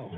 Oh.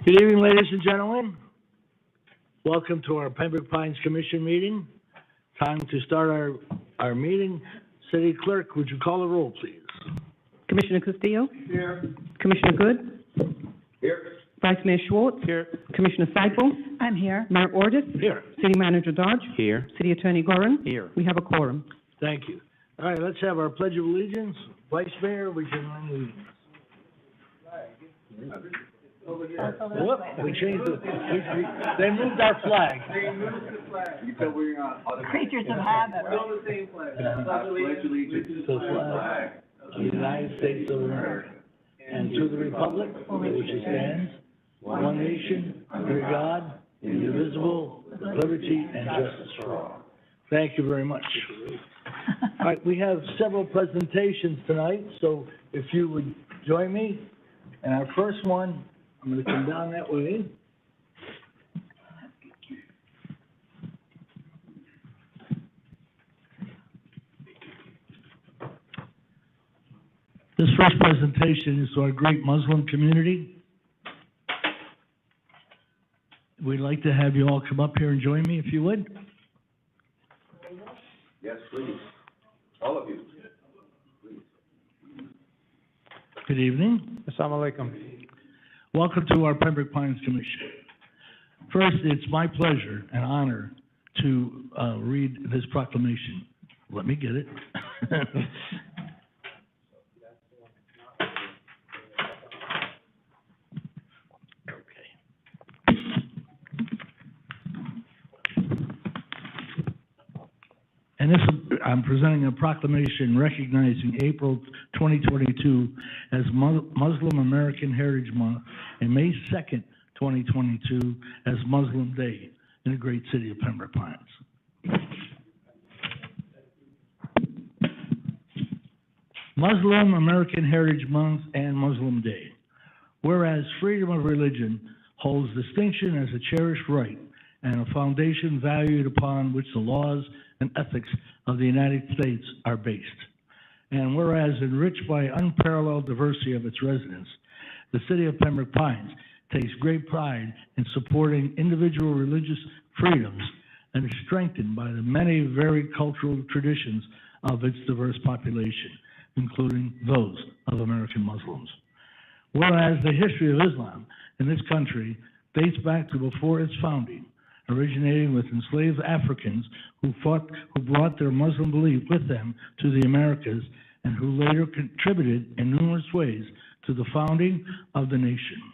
Good evening, ladies and gentlemen. Welcome to our Pembroke Pines Commission meeting. Time to start our meeting. City Clerk, would you call the roll, please? Commissioner Castillo? Here. Commissioner Good? Here. Vice Mayor Schwartz? Here. Commissioner Seipel? I'm here. Mayor Audit? Here. City Manager Dodge? Here. City Attorney Gorin? Here. We have a quorum. Thank you. All right, let's have our Pledge of Allegiance. Vice Mayor, would you mind leading us? Whoop, we changed they moved our flag. They moved the flag. You said we're on other. Creatures of habit. We're on the same flag. I pledge allegiance to the flag of the United States of America and to the republic for which it stands, one nation, under God, indivisible, with liberty and justice for all. Thank you very much. All right, we have several presentations tonight, so if you would join me. And our first one, I'm going to come down that way. This first presentation is to our great Muslim community. We'd like to have you all come up here and join me, if you would. Yes, please. All of you. Good evening. Assalamu alaikum. Welcome to our Pembroke Pines Commission. First, it's my pleasure and honor to read this proclamation. Let me get it. And this, I'm presenting a proclamation recognizing April 2022 as Muslim American Heritage Month and May 2nd, 2022 as Muslim Day in the great city of Pembroke Pines. Muslim American Heritage Month and Muslim Day. Whereas freedom of religion holds distinction as a cherished right and a foundation valued upon which the laws and ethics of the United States are based. And whereas enriched by unparalleled diversity of its residents, the city of Pembroke Pines takes great pride in supporting individual religious freedoms and is strengthened by the many varied cultural traditions of its diverse population, including those of American Muslims. Whereas the history of Islam in this country dates back to before its founding, originating with enslaved Africans who brought their Muslim belief with them to the Americas and who later contributed in numerous ways to the founding of the nation.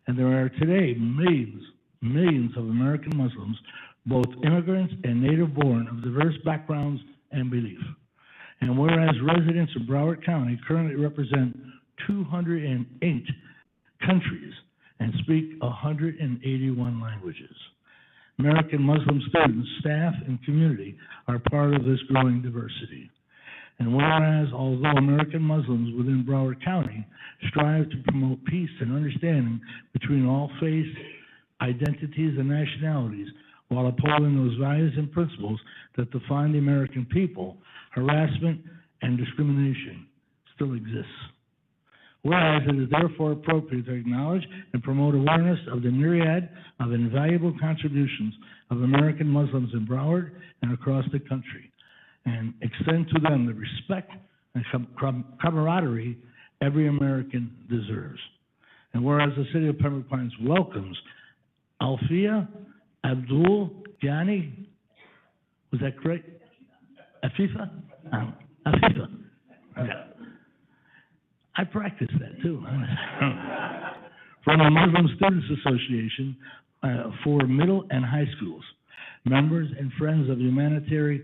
And there are today millions of American Muslims, both immigrants and native-born of diverse backgrounds and belief. And whereas residents of Broward County currently represent 208 countries and speak 181 languages. American Muslim students, staff, and community are part of this growing diversity. And whereas, although American Muslims within Broward County strive to promote peace and understanding between all faiths, identities, and nationalities, while upholding those values and principles that define the American people, harassment and discrimination still exists. Whereas it is therefore appropriate to acknowledge and promote awareness of the myriad of invaluable contributions of American Muslims in Broward and across the country, and extend to them the respect and camaraderie every American deserves. And whereas the city of Pembroke Pines welcomes Alfia Abdul Ghani, was that correct? Afifa? Afifa. Yeah. I practiced that too. From the Muslim Students Association for middle and high schools, members and friends of Humanity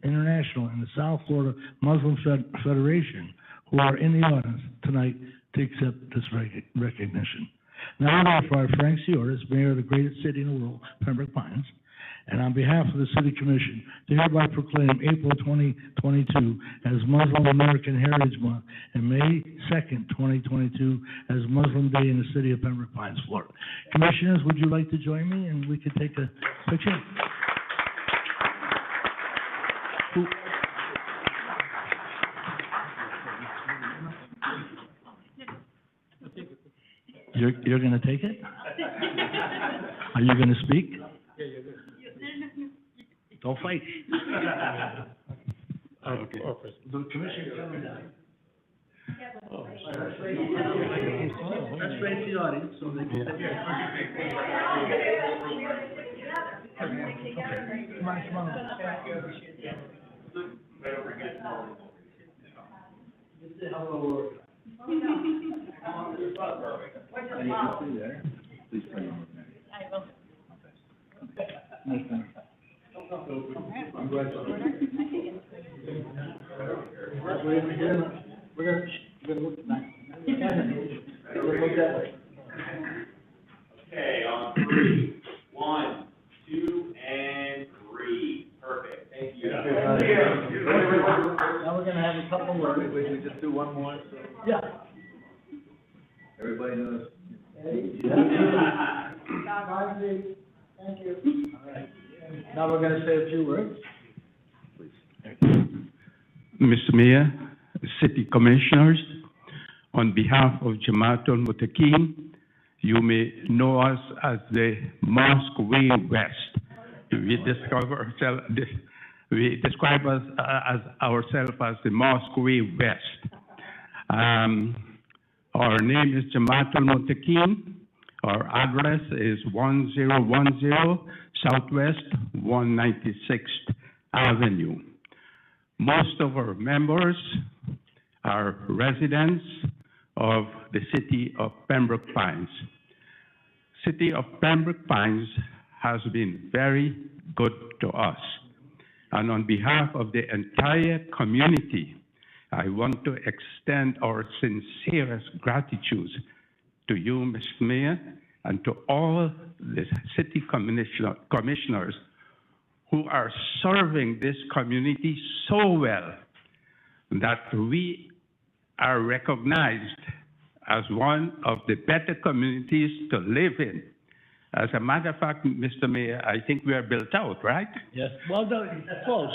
International and the South Florida Muslim Federation who are in the audience tonight to accept this recognition. Now, therefore, Frank Ciordas, Mayor of the greatest city in the world, Pembroke Pines, and on behalf of the City Commission, to hereby proclaim April 2022 as Muslim American Heritage Month and May 2nd, 2022 as Muslim Day in the city of Pembroke Pines, Florida. Commissioners, would you like to join me and we could take a picture? You're going to take it? Are you going to speak? Don't fight. Okay. The commission coming down. Let's face the audience so they can. Come on, come on. Hello. And you can see there. Please bring them with me. I will. Nice thing. We're gonna look back. We're gonna look that way. Okay, on 3, 1, 2, and 3. Perfect. Thank you. Now we're gonna have a couple more. Wait, we just do one more, so Yeah. everybody knows. Thank you. All right. Now we're gonna say a few words. Mr. Mayor, City Commissioners, on behalf of Jamaatul Mutaqeen, you may know us as the Mosque Way West. We describe us as ourselves as the Mosque Way West. Our name is Jamaatul Mutaqeen. Our address is 1010 Southwest 196th Avenue. Most of our members are residents of the city of Pembroke Pines. City of Pembroke Pines has been very good to us. And on behalf of the entire community, I want to extend our sincerest gratitude to you, Mr. Mayor, and to all the city commissioners who are serving this community so well that we are recognized as one of the better communities to live in. As a matter of fact, Mr. Mayor, I think we are built out, right? Yes, well done, close.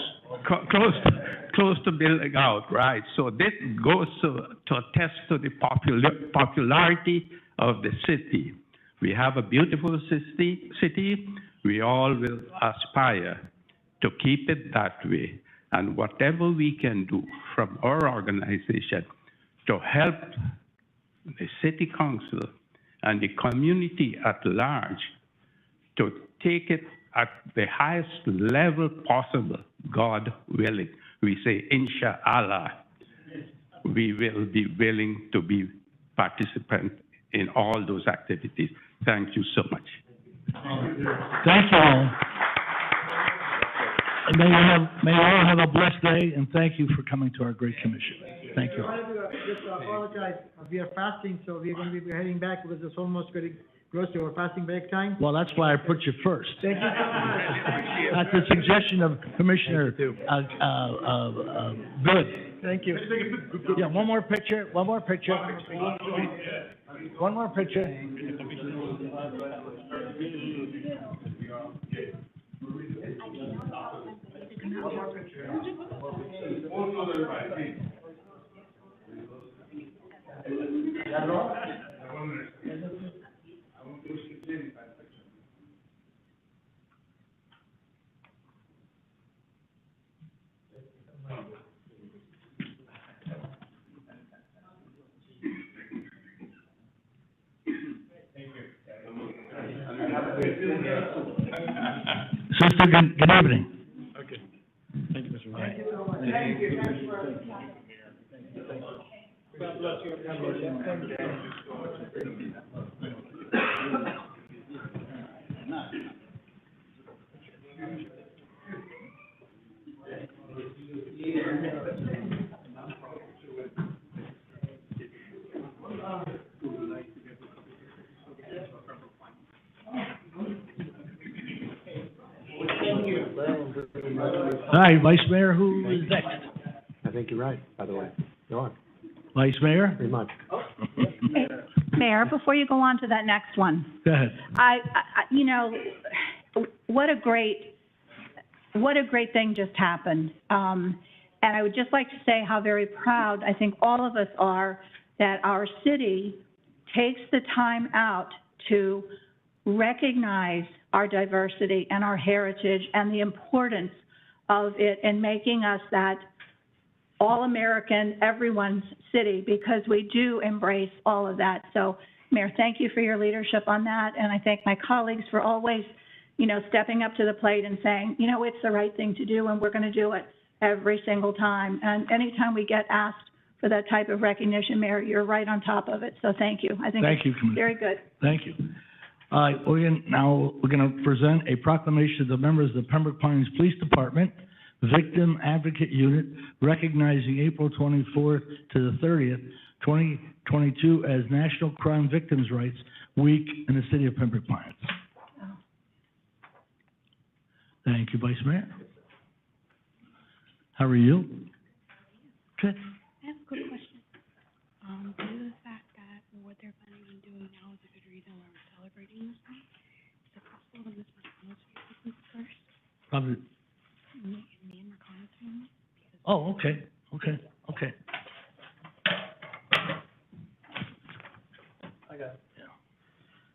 Close to building out, right? So this goes to attest to the popularity of the city. We have a beautiful city. We all will aspire to keep it that way. And whatever we can do from our organization to help the city council and the community at large to take it at the highest level possible, God willing. We say, Inshallah, we will be willing to be participant in all those activities. Thank you so much. Thank you all. And may you all have a blessed day, and thank you for coming to our great commission. Thank you all. Just apologize, we are fasting, so we're going to be heading back because it's almost getting close to our fasting break time. Well, that's why I put you first. Thank you so much. At the suggestion of Commissioner, Good. Thank you. Yeah, one more picture. One more picture. Sister, good evening. Okay. Thank you, Mr. Mayor. All right, Vice Mayor, who is next? I think you're right, by the way. Go on, Vice Mayor? pretty much. Mayor, before you go on to that next one, Go ahead. you know, what a great thing just happened. And I would just like to say how very proud I think all of us are that our city takes the time out to recognize our diversity and our heritage and the importance of it in making us that all-American, everyone's city, because we do embrace all of that. So, Mayor, thank you for your leadership on that, and I thank my colleagues for always, you know, stepping up to the plate and saying, you know, it's the right thing to do, and we're going to do it every single time. And anytime we get asked for that type of recognition, Mayor, you're right on top of it. So thank you. I think Thank you, it's Commissioner. very good. Thank you. We're going to present a proclamation to the members of the Pembroke Pines Police Department Victim Advocate Unit, recognizing April 24th to the 30th, 2022 as National Crime Victims' Rights Week in the city of Pembroke Pines. Thank you, Vice Mayor. How are you? Good. I have a quick question. Due to the fact that what they're planning on doing now is a good reason why we're celebrating this night, is it possible that Ms. Marcano's family comes first? Probably. Me and Marcano's family? Because Oh, okay. I got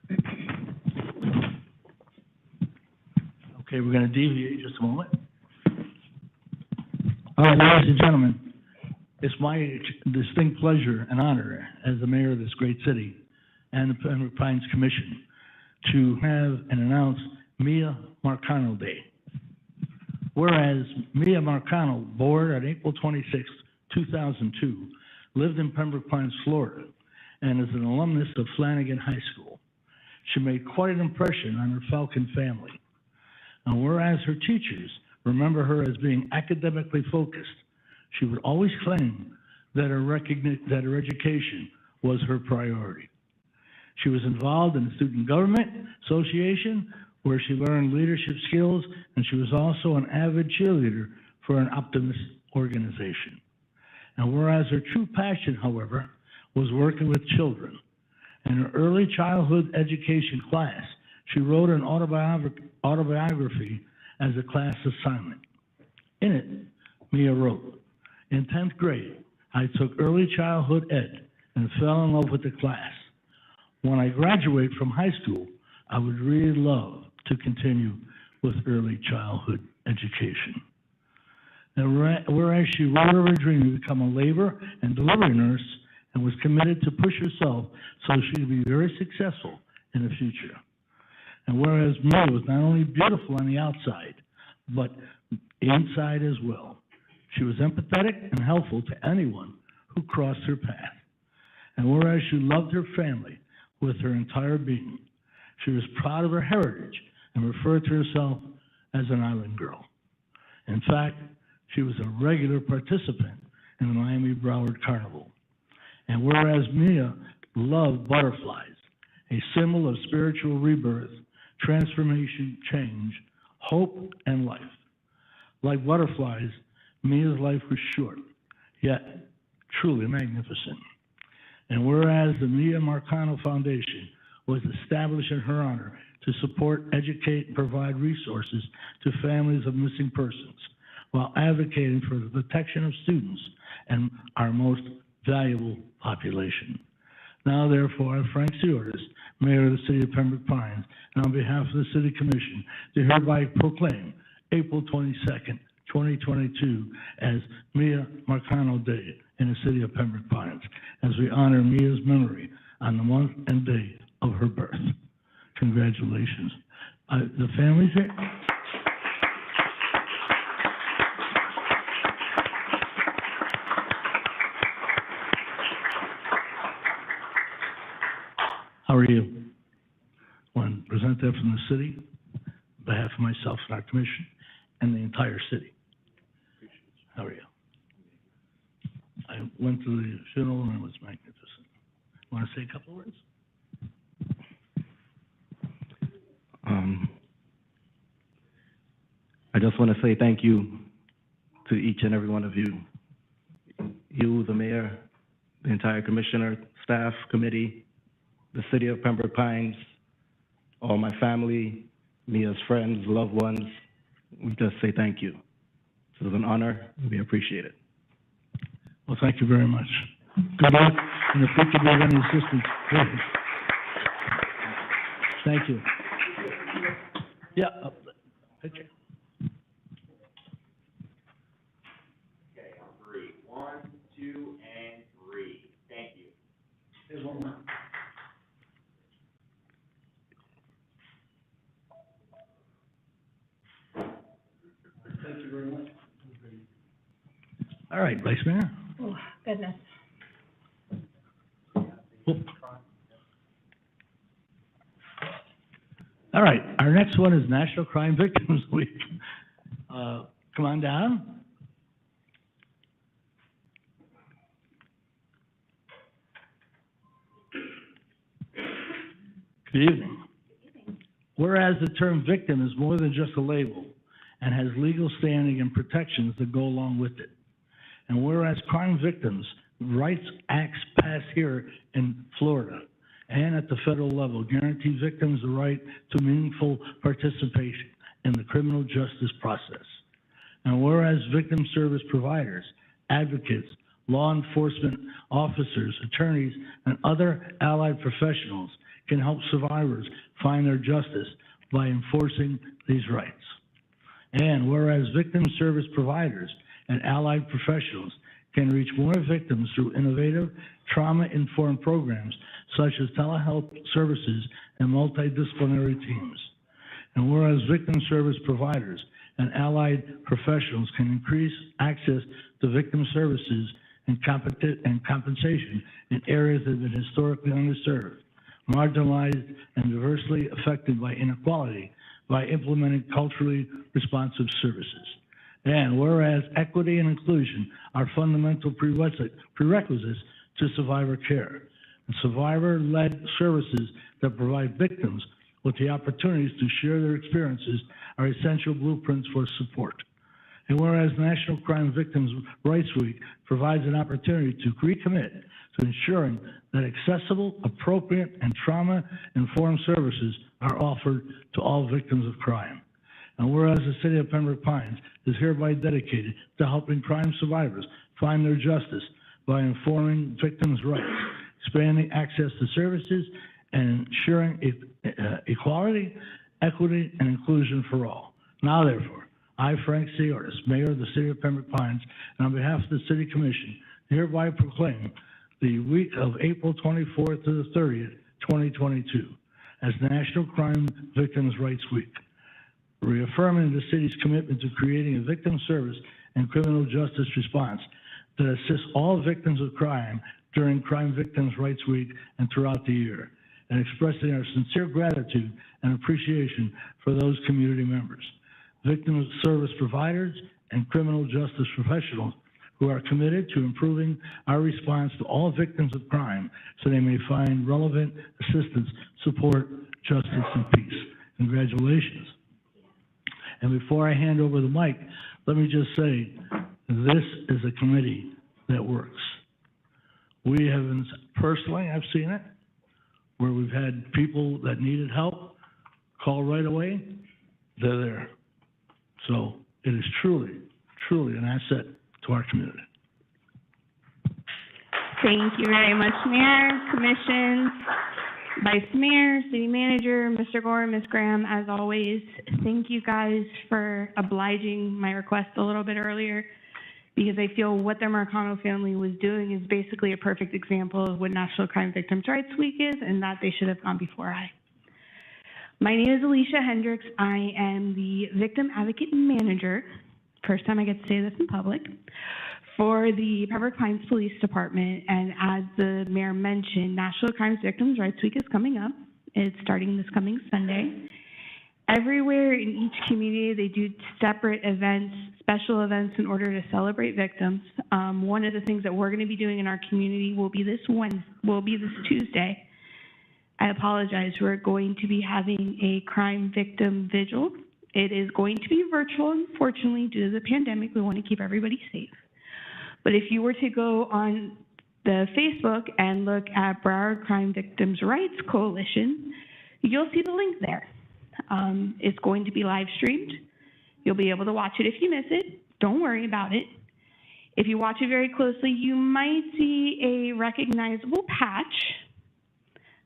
it. Okay, we're going to deviate just a moment. All right, ladies and gentlemen, it's my distinct pleasure and honor as the mayor of this great city and the Pembroke Pines Commission to have and announce Mia Marcano Day. Whereas Mia Marcano, born on April 26, 2002, lived in Pembroke Pines, Florida, and is an alumnus of Flanagan High School. She made quite an impression on her Falcon family. And whereas her teachers remember her as being academically focused, she would always claim that her education was her priority. She was involved in the Student Government Association, where she learned leadership skills, and she was also an avid cheerleader for an Optimist organization. And whereas her true passion, however, was working with children, in her early childhood education class, she wrote an autobiography as a class assignment. In it, Mia wrote, "In 10th grade, I took early childhood ed and fell in love with the class. When I graduate from high school, I would really love to continue with early childhood education." And whereas she wrote of her dream to become a labor and delivery nurse and was committed to push herself so she could be very successful in the future. And whereas Mia was not only beautiful on the outside, but inside as well. She was empathetic and helpful to anyone who crossed her path. And whereas she loved her family with her entire being, she was proud of her heritage and referred to herself as an island girl. In fact, she was a regular participant in the Miami Broward Carnival. And whereas Mia loved butterflies, a symbol of spiritual rebirth, transformation, change, hope, and life. Like butterflies, Mia's life was short, yet truly magnificent. And whereas the Mia Marcano Foundation was established in her honor to support, educate, and provide resources to families of missing persons, while advocating for the protection of students and our most valuable population. Now, therefore, I, Frank Ciordas, Mayor of the City of Pembroke Pines, and on behalf of the City Commission, do hereby proclaim April 22nd, 2022 as Mia Marcano Day in the City of Pembroke Pines, as we honor Mia's memory on the month and day of her birth. Congratulations. The family's here? How are you? I want to present that from the city, on behalf of myself and our commission, and the entire city. How are you? I went to the funeral and it was magnificent. Want to say a couple of words? I just want to say thank you to each and every one of you. You, the mayor, the entire commissioner, staff, committee, the City of Pembroke Pines, all my family, Mia's friends, loved ones. We just say thank you. It was an honor. We appreciate it. Well, thank you very much. Good luck, and if we could have any assistance, please. Thank you. Yeah, picture. Okay, on three. 1, 2, and 3. Thank you. There's one more. Thank you very much. All right, Vice Mayor. Oh, goodness. All right, our next one is National Crime Victims Week. Come on down. Good evening. Whereas the term victim is more than just a label and has legal standing and protections that go along with it. And whereas crime victims' rights acts passed here in Florida and at the federal level guarantee victims the right to meaningful participation in the criminal justice process. And whereas victim service providers, advocates, law enforcement officers, attorneys, and other allied professionals can help survivors find their justice by enforcing these rights. And whereas victim service providers and allied professionals can reach more victims through innovative, trauma-informed programs such as telehealth services and multidisciplinary teams. And whereas victim service providers and allied professionals can increase access to victim services and compensation in areas that have been historically underserved, marginalized, and diversely affected by inequality by implementing culturally responsive services. And whereas equity and inclusion are fundamental prerequisites to survivor care, and survivor-led services that provide victims with the opportunities to share their experiences are essential blueprints for support. And whereas National Crime Victims' Rights Week provides an opportunity to recommit to ensuring that accessible, appropriate, and trauma-informed services are offered to all victims of crime. And whereas the City of Pembroke Pines is hereby dedicated to helping crime survivors find their justice by informing victims' rights, expanding access to services, and ensuring equality, equity, and inclusion for all. Now, therefore, I, Frank Ciordas, Mayor of the City of Pembroke Pines, and on behalf of the City Commission, hereby proclaim the week of April 24th to the 30th, 2022, as National Crime Victims' Rights Week, reaffirming the city's commitment to creating a victim service and criminal justice response that assists all victims of crime during Crime Victims' Rights Week and throughout the year, and expressing our sincere gratitude and appreciation for those community members, victim service providers, and criminal justice professionals who are committed to improving our response to all victims of crime so they may find relevant assistance, support, justice, and peace. Congratulations. And before I hand over the mic, let me just say, this is a committee that works. We have, personally, I've seen it, where we've had people that needed help, call right away, they're there. So it is truly, truly an asset to our community. Thank you very much, Mayor, Commissions, Vice Mayor, City Manager, Mr. Gore, Ms. Graham, as always. Thank you guys for obliging my request a little bit earlier, because I feel what the Marcano family was doing is basically a perfect example of what National Crime Victims' Rights Week is, and that they should have gone before I. My name is Alicia Hendricks. I am the Victim Advocate Manager, first time I get to say this in public, for the Pembroke Pines Police Department. And as the mayor mentioned, National Crime Victims' Rights Week is coming up. It's starting this coming Sunday. Everywhere in each community, they do separate events, special events in order to celebrate victims. One of the things that we're going to be doing in our community will be this Tuesday. I apologize. We're going to be having a crime victim vigil. It is going to be virtual, unfortunately, due to the pandemic. We want to keep everybody safe. But if you were to go on the Facebook and look at Broward Crime Victims' Rights Coalition, you'll see the link there. It's going to be live streamed. You'll be able to watch it if you miss it. Don't worry about it. If you watch it very closely, you might see a recognizable patch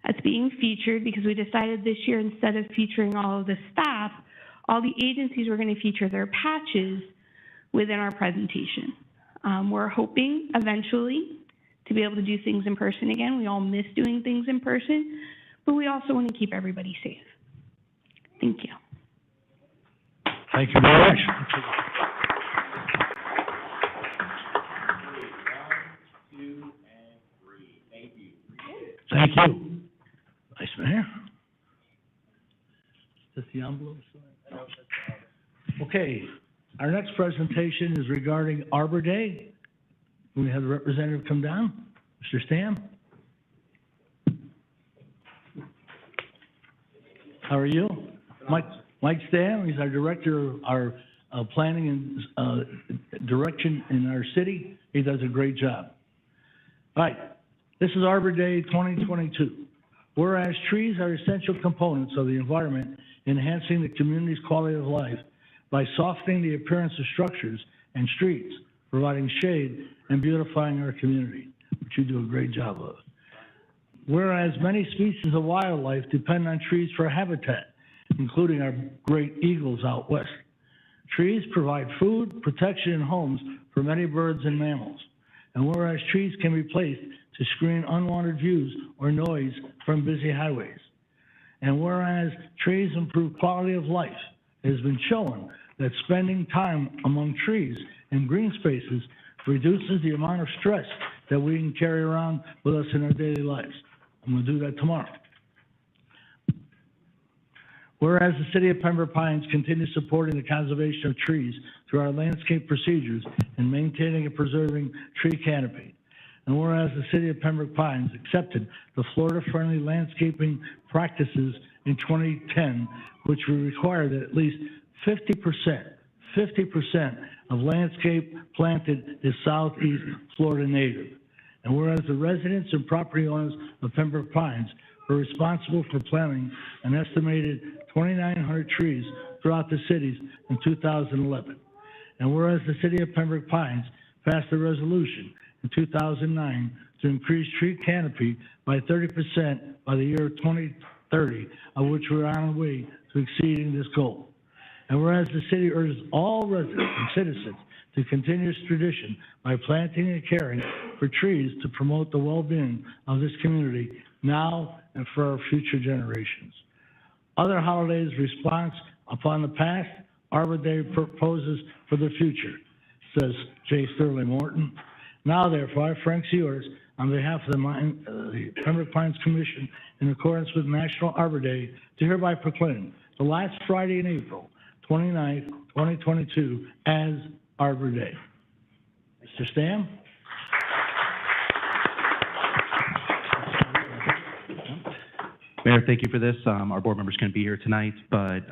that's being featured, because we decided this year, instead of featuring all of the staff, all the agencies were going to feature their patches within our presentation. We're hoping eventually to be able to do things in person again. We all miss doing things in person, but we also want to keep everybody safe. Thank you. Thank you very much. Thank you. Vice Mayor. Is this the envelope? Okay, our next presentation is regarding Arbor Day. We have the representative come down, Mr. Stam. How are you? Mike Stam, he's our director of our planning and direction in our city. He does a great job. All right, this is Arbor Day 2022. Whereas trees are essential components of the environment, enhancing the community's quality of life by softening the appearance of structures and streets, providing shade and beautifying our community, which you do a great job of. Whereas many species of wildlife depend on trees for habitat, including our great eagles out west. Trees provide food, protection, and homes for many birds and mammals. And whereas trees can be placed to screen unwanted views or noise from busy highways. And whereas trees improve quality of life, it has been shown that spending time among trees and green spaces reduces the amount of stress that we can carry around with us in our daily lives. I'm going to do that tomorrow. Whereas the City of Pembroke Pines continues supporting the conservation of trees through our landscape procedures and maintaining and preserving tree canopy. And whereas the City of Pembroke Pines accepted the Florida-friendly landscaping practices in 2010, which would require that at least 50% of landscape planted is Southeast Florida native. And whereas the residents and property owners of Pembroke Pines were responsible for planting an estimated 2,900 trees throughout the cities in 2011. And whereas the City of Pembroke Pines passed a resolution in 2009 to increase tree canopy by 30% by the year 2030, of which we're on our way to exceeding this goal. And whereas the city urges all residents and citizens to continue this tradition by planting and caring for trees to promote the well-being of this community now and for our future generations. Other holidays response upon the past, Arbor Day proposes for the future, says J. Sterling Morton. Now therefore, I, Frank Sewers, on behalf of the Pembroke Pines Commission, in accordance with National Arbor Day, to hereby proclaim the last Friday in April, 29th, 2022, as Arbor Day. Mr. Stam? Mayor, thank you for this. Our board members couldn't be here tonight, but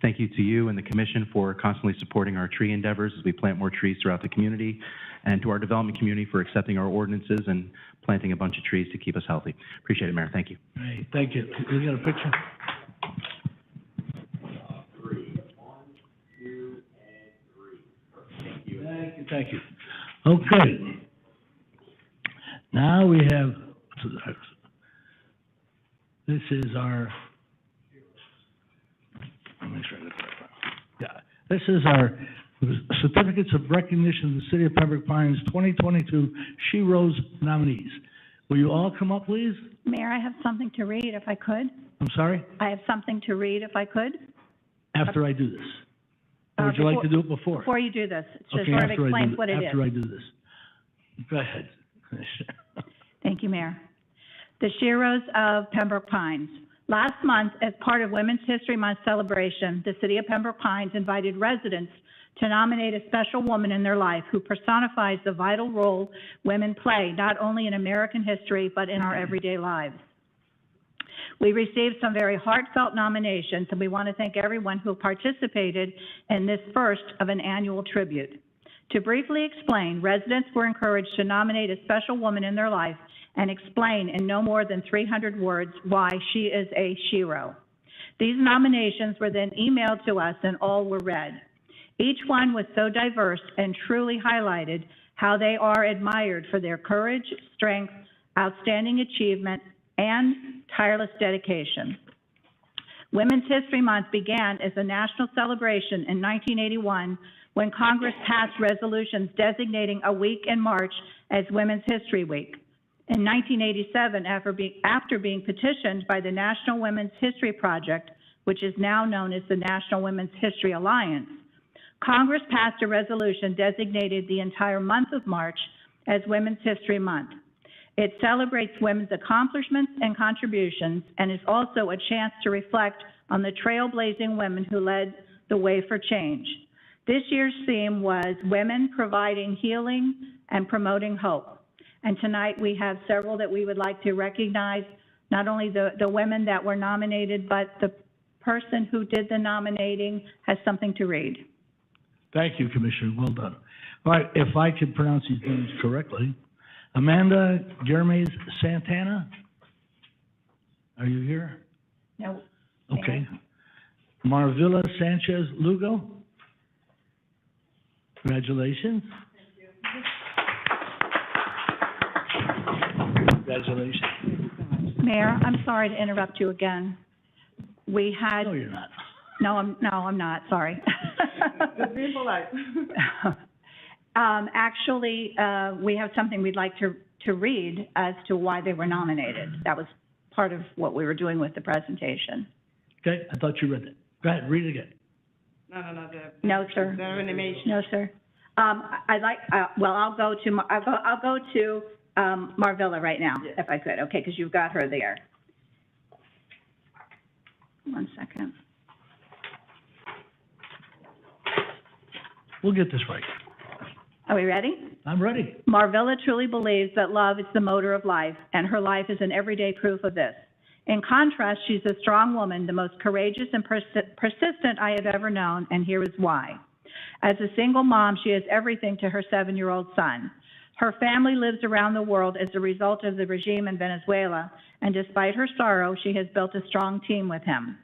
Thank you to you and the commission for constantly supporting our tree endeavors as we plant more trees throughout the community, and to our development community for accepting our ordinances and planting a bunch of trees to keep us healthy. Appreciate it, Mayor. Thank you. Great, thank you. We got a picture? 3, 1, 2, and 3. Perfect. Thank you. Thank you, thank you. Okay. Now we have, this is our, let me make sure I get that right. Yeah, this is our certificates of recognition of the City of Pembroke Pines 2022 She Rose nominees. Will you all come up, please? Mayor, I have something to read if I could. I'm sorry? I have something to read if I could. After I do this. Or would you like to do it before? Before you do this, it just Okay, sort of after I do explains it- what it is. After I do this. Go ahead, Commissioner. Thank you, Mayor. The Sheroes of Pembroke Pines. Last month, as part of Women's History Month celebration, the City of Pembroke Pines invited residents to nominate a special woman in their life who personifies the vital role women play, not only in American history, but in our everyday lives. We received some very heartfelt nominations, and we want to thank everyone who participated in this first of an annual tribute. To briefly explain, residents were encouraged to nominate a special woman in their life and explain in no more than 300 words why she is a shero. These nominations were then emailed to us and all were read. Each one was so diverse and truly highlighted how they are admired for their courage, strength, outstanding achievement, and tireless dedication. Women's History Month began as a national celebration in 1981 when Congress passed resolutions designating a week in March as Women's History Week. In 1987, after being petitioned by the National Women's History Project, which is now known as the National Women's History Alliance, Congress passed a resolution designated the entire month of March as Women's History Month. It celebrates women's accomplishments and contributions and is also a chance to reflect on the trailblazing women who led the way for change. This year's theme was Women Providing Healing and Promoting Hope. And tonight we have several that we would like to recognize, not only the women that were nominated, but the person who did the nominating has something to read. Thank you, Commissioner, well done. All right, if I could pronounce these names correctly. Amanda Germes Santana? Are you here? No. Okay. Marvilla Sanchez Lugo? Congratulations. Congratulations. Mayor, I'm sorry to interrupt you again. We had. No, you're not. No, I'm not, sorry. Just being polite. Actually, we have something we'd like to read as to why they were nominated. That was part of what we were doing with the presentation. Okay, I thought you read it. Go ahead, read it again. No, sir. No, sir. I'd like, well, I'll go to Marvilla right now, if I could, okay, because you've got her there. 1 second. We'll get this right. Are we ready? I'm ready. Marvilla truly believes that love is the motor of life, and her life is an everyday proof of this. In contrast, she's a strong woman, the most courageous and persistent I have ever known, and here is why. As a single mom, she is everything to her 7-year-old son. Her family lives around the world as a result of the regime in Venezuela, and despite her sorrow, she has built a strong team with him.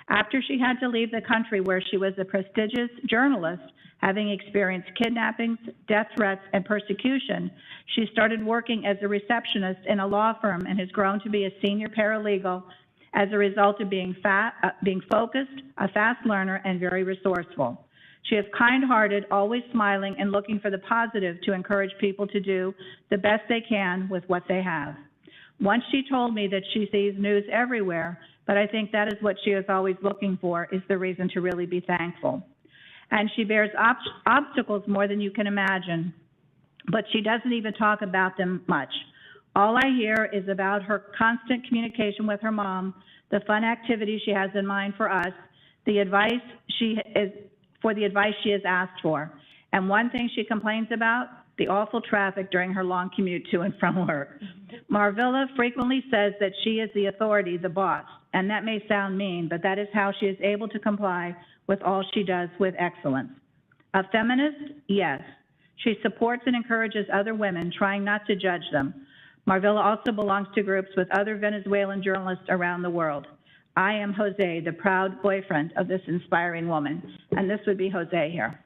After she had to leave the country where she was a prestigious journalist, having experienced kidnappings, death threats, and persecution, she started working as a receptionist in a law firm and has grown to be a senior paralegal as a result of being focused, a fast learner, and very resourceful. She is kind-hearted, always smiling, and looking for the positive to encourage people to do the best they can with what they have. Once she told me that she sees news everywhere, but I think that is what she is always looking for, is the reason to really be thankful. And she bears obstacles more than you can imagine, but she doesn't even talk about them much. All I hear is about her constant communication with her mom, the fun activities she has in mind for us, the advice she has asked for. And one thing she complains about, the awful traffic during her long commute to and from work. Marvilla frequently says that she is the authority, the boss, and that may sound mean, but that is how she is able to comply with all she does with excellence. A feminist? Yes. She supports and encourages other women, trying not to judge them. Marvilla also belongs to groups with other Venezuelan journalists around the world. I am Jose, the proud boyfriend of this inspiring woman. And this would be Jose here.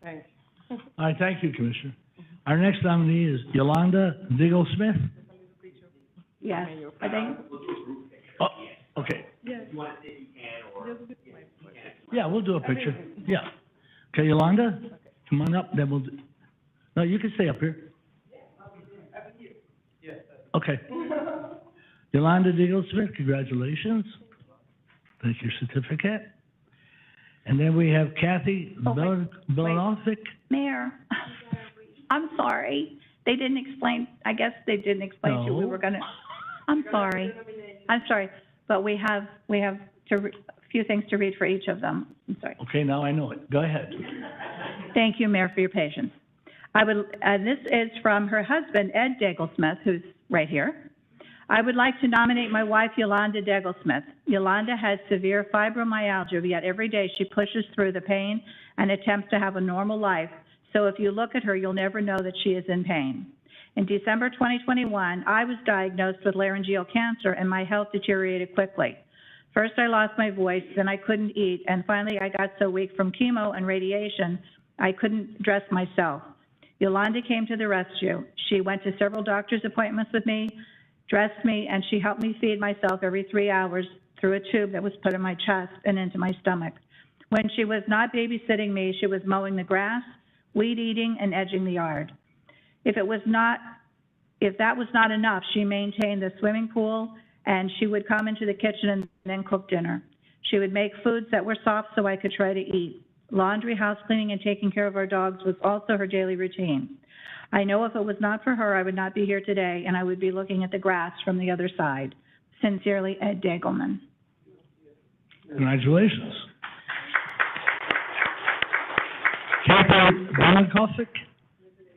Thanks. All right, thank you, Commissioner. Our next nominee is Yolanda Diggle-Smith. Yes. Are they? Oh, okay. You want to say you can, or? Yeah, we'll do a picture. Yeah. Okay, Yolanda, come on up, then we'll do, no, you can stay up here. Okay. Yolanda Diggle-Smith, congratulations. Take your certificate. And then we have Kathy Belanovic. Mayor, I'm sorry. They didn't explain, I guess they didn't explain to you we were gonna, I'm sorry. I'm sorry, but we have a few things to read for each of them. I'm sorry. Okay, now I know it. Go ahead. Thank you, Mayor, for your patience. This is from her husband, Ed Diggle-Smith, who's right here. I would like to nominate my wife, Yolanda Diggle-Smith. Yolanda has severe fibromyalgia, yet every day she pushes through the pain and attempts to have a normal life. So if you look at her, you'll never know that she is in pain. In December 2021, I was diagnosed with laryngeal cancer and my health deteriorated quickly. First, I lost my voice, then I couldn't eat, and finally I got so weak from chemo and radiation, I couldn't dress myself. Yolanda came to the rescue. She went to several doctor's appointments with me, dressed me, and she helped me feed myself every 3 hours through a tube that was put in my chest and into my stomach. When she was not babysitting me, she was mowing the grass, weed eating, and edging the yard. If that was not enough, she maintained the swimming pool, and she would come into the kitchen and then cook dinner. She would make foods that were soft so I could try to eat. Laundry, house cleaning, and taking care of our dogs was also her daily routine. I know if it was not for her, I would not be here today, and I would be looking at the grass from the other side. Sincerely, Ed Dagelman. Congratulations. Kathy Belanovic?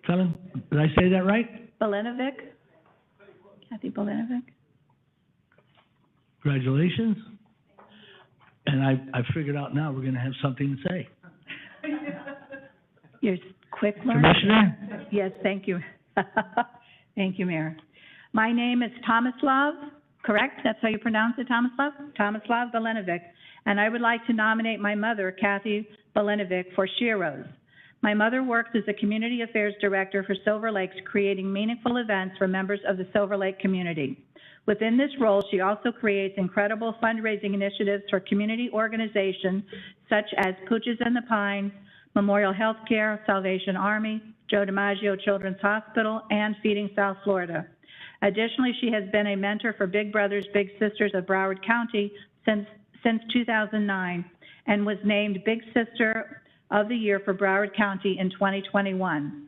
Did I say that right? Belanovic? Kathy Belanovic? Congratulations. And I figured out now we're going to have something to say. You're quick learner. Commissioner? Yes, thank you. Thank you, Mayor. My name is Tomislav, correct? That's how you pronounce it, Tomislav? Tomislav Belanovic. And I would like to nominate my mother, Kathy Belanovic, for Sheroes. My mother works as a Community Affairs Director for Silver Lakes, creating meaningful events for members of the Silver Lake community. Within this role, she also creates incredible fundraising initiatives for community organizations such as Pooches in the Pines, Memorial Healthcare, Salvation Army, Joe DiMaggio Children's Hospital, and Feeding South Florida. Additionally, she has been a mentor for Big Brothers Big Sisters of Broward County since 2009 and was named Big Sister of the Year for Broward County in 2021.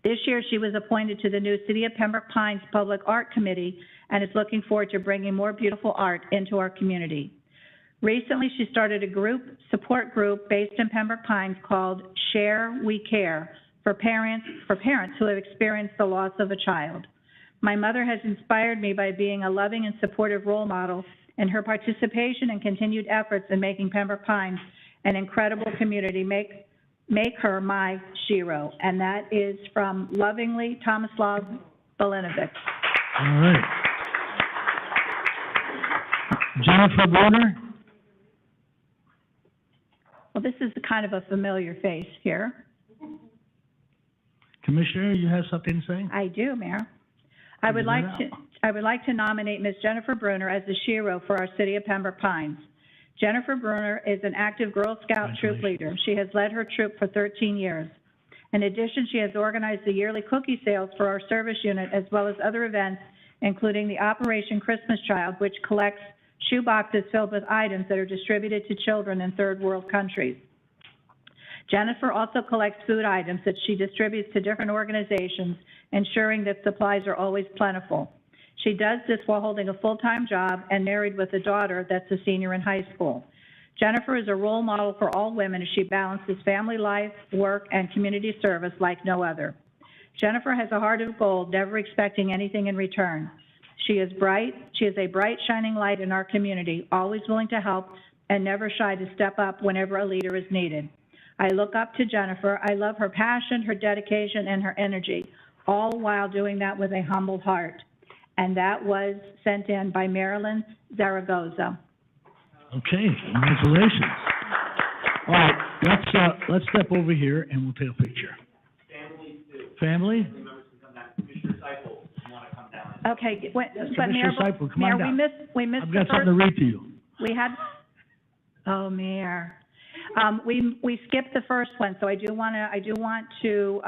This year, she was appointed to the new City of Pembroke Pines Public Art Committee and is looking forward to bringing more beautiful art into our community. Recently, she started a support group based in Pembroke Pines called Share We Care for parents who have experienced the loss of a child. My mother has inspired me by being a loving and supportive role model, and her participation and continued efforts in making Pembroke Pines an incredible community make her my Shero. And that is from lovingly Tomislav Belanovic. All right. Jennifer Bruner? Well, this is kind of a familiar face here. Commissioner, you have something to say? I do, Mayor. I would like to nominate Ms. Jennifer Bruner as the Shero for our City of Pembroke Pines. Jennifer Bruner is an active Girl Scout troop leader. She has led her troop for 13 years. In addition, she has organized the yearly cookie sales for our service unit, as well as other events, including the Operation Christmas Child, which collects shoe boxes filled with items that are distributed to children in third world countries. Jennifer also collects food items that she distributes to different organizations, ensuring that supplies are always plentiful. She does this while holding a full-time job and married with a daughter that's a senior in high school. Jennifer is a role model for all women as she balances family life, work, and community service like no other. Jennifer has a heart of gold, never expecting anything in return. She is bright. She is a bright, shining light in our community, always willing to help and never shy to step up whenever a leader is needed. I look up to Jennifer. I love her passion, her dedication, and her energy, all while doing that with a humble heart. And that was sent in by Marilyn Zaragoza. Okay, congratulations. All right, let's step over here and we'll take a picture. Families too. Family? Members can come down. Commissioner Seifel, you want to come down? Okay, but Commissioner Mayor, Seifel, come on Mayor, down. we missed I've the got something to first, read to you. we had, oh, Mayor. We skipped the first one, so I do want to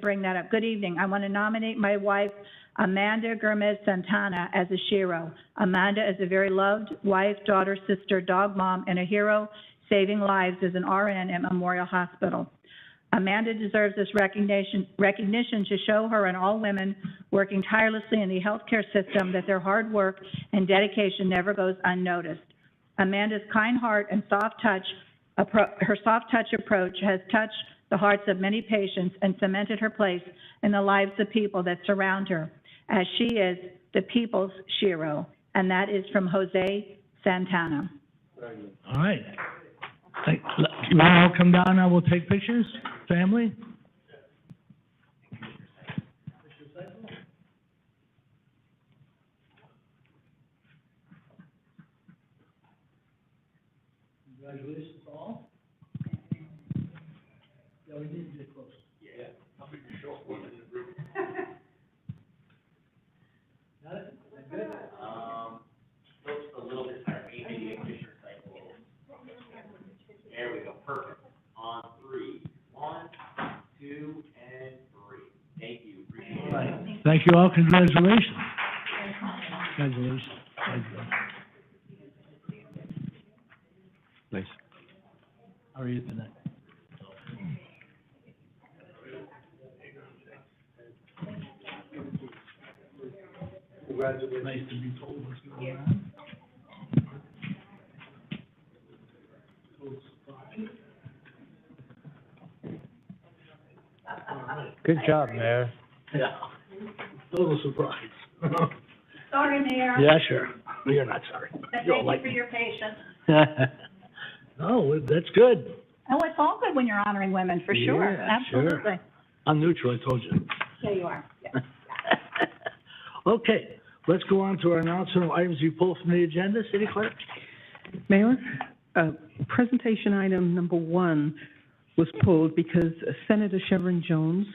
bring that up. Good evening. I want to nominate my wife, Amanda Gomez Santana, as a shero. Amanda is a very loved wife, daughter, sister, dog mom, and a hero saving lives as an RN at Memorial Hospital. Amanda deserves this recognition to show her and all women working tirelessly in the healthcare system that their hard work and dedication never goes unnoticed. Amanda's kind heart and her soft touch approach has touched the hearts of many patients and cemented her place in the lives of people that surround her, as she is the people's shero, and that is from Jose Santana. All right. You want to all come down now, we'll take pictures? Family? Congratulations all. Yeah, we need to get closer. Yeah. I'll be the short one in the group. Got it? Is that good? Looks a little bit tired. Maybe Commissioner Seifel. There we go. Perfect. On three. 1, 2, and 3. Thank you. Appreciate All it. right. Thank you all. Congratulations. Congratulations. Nice. How are you tonight? Congratulations. Nice to be told what's going on. Good job, Mayor. Yeah. Total surprise. Sorry, Mayor. Yeah, sure. You're not sorry. Thank You'll you like for me. your patience. Oh, that's good. Oh, it's all good when you're honoring women, for sure. Yeah, sure. Absolutely. I'm neutral, I told you. There you are. Yeah. Okay, let's go on to our announcement of items you pulled from the agenda, City Clerk. Mayor, presentation item number 1 was pulled because Senator Chevron Jones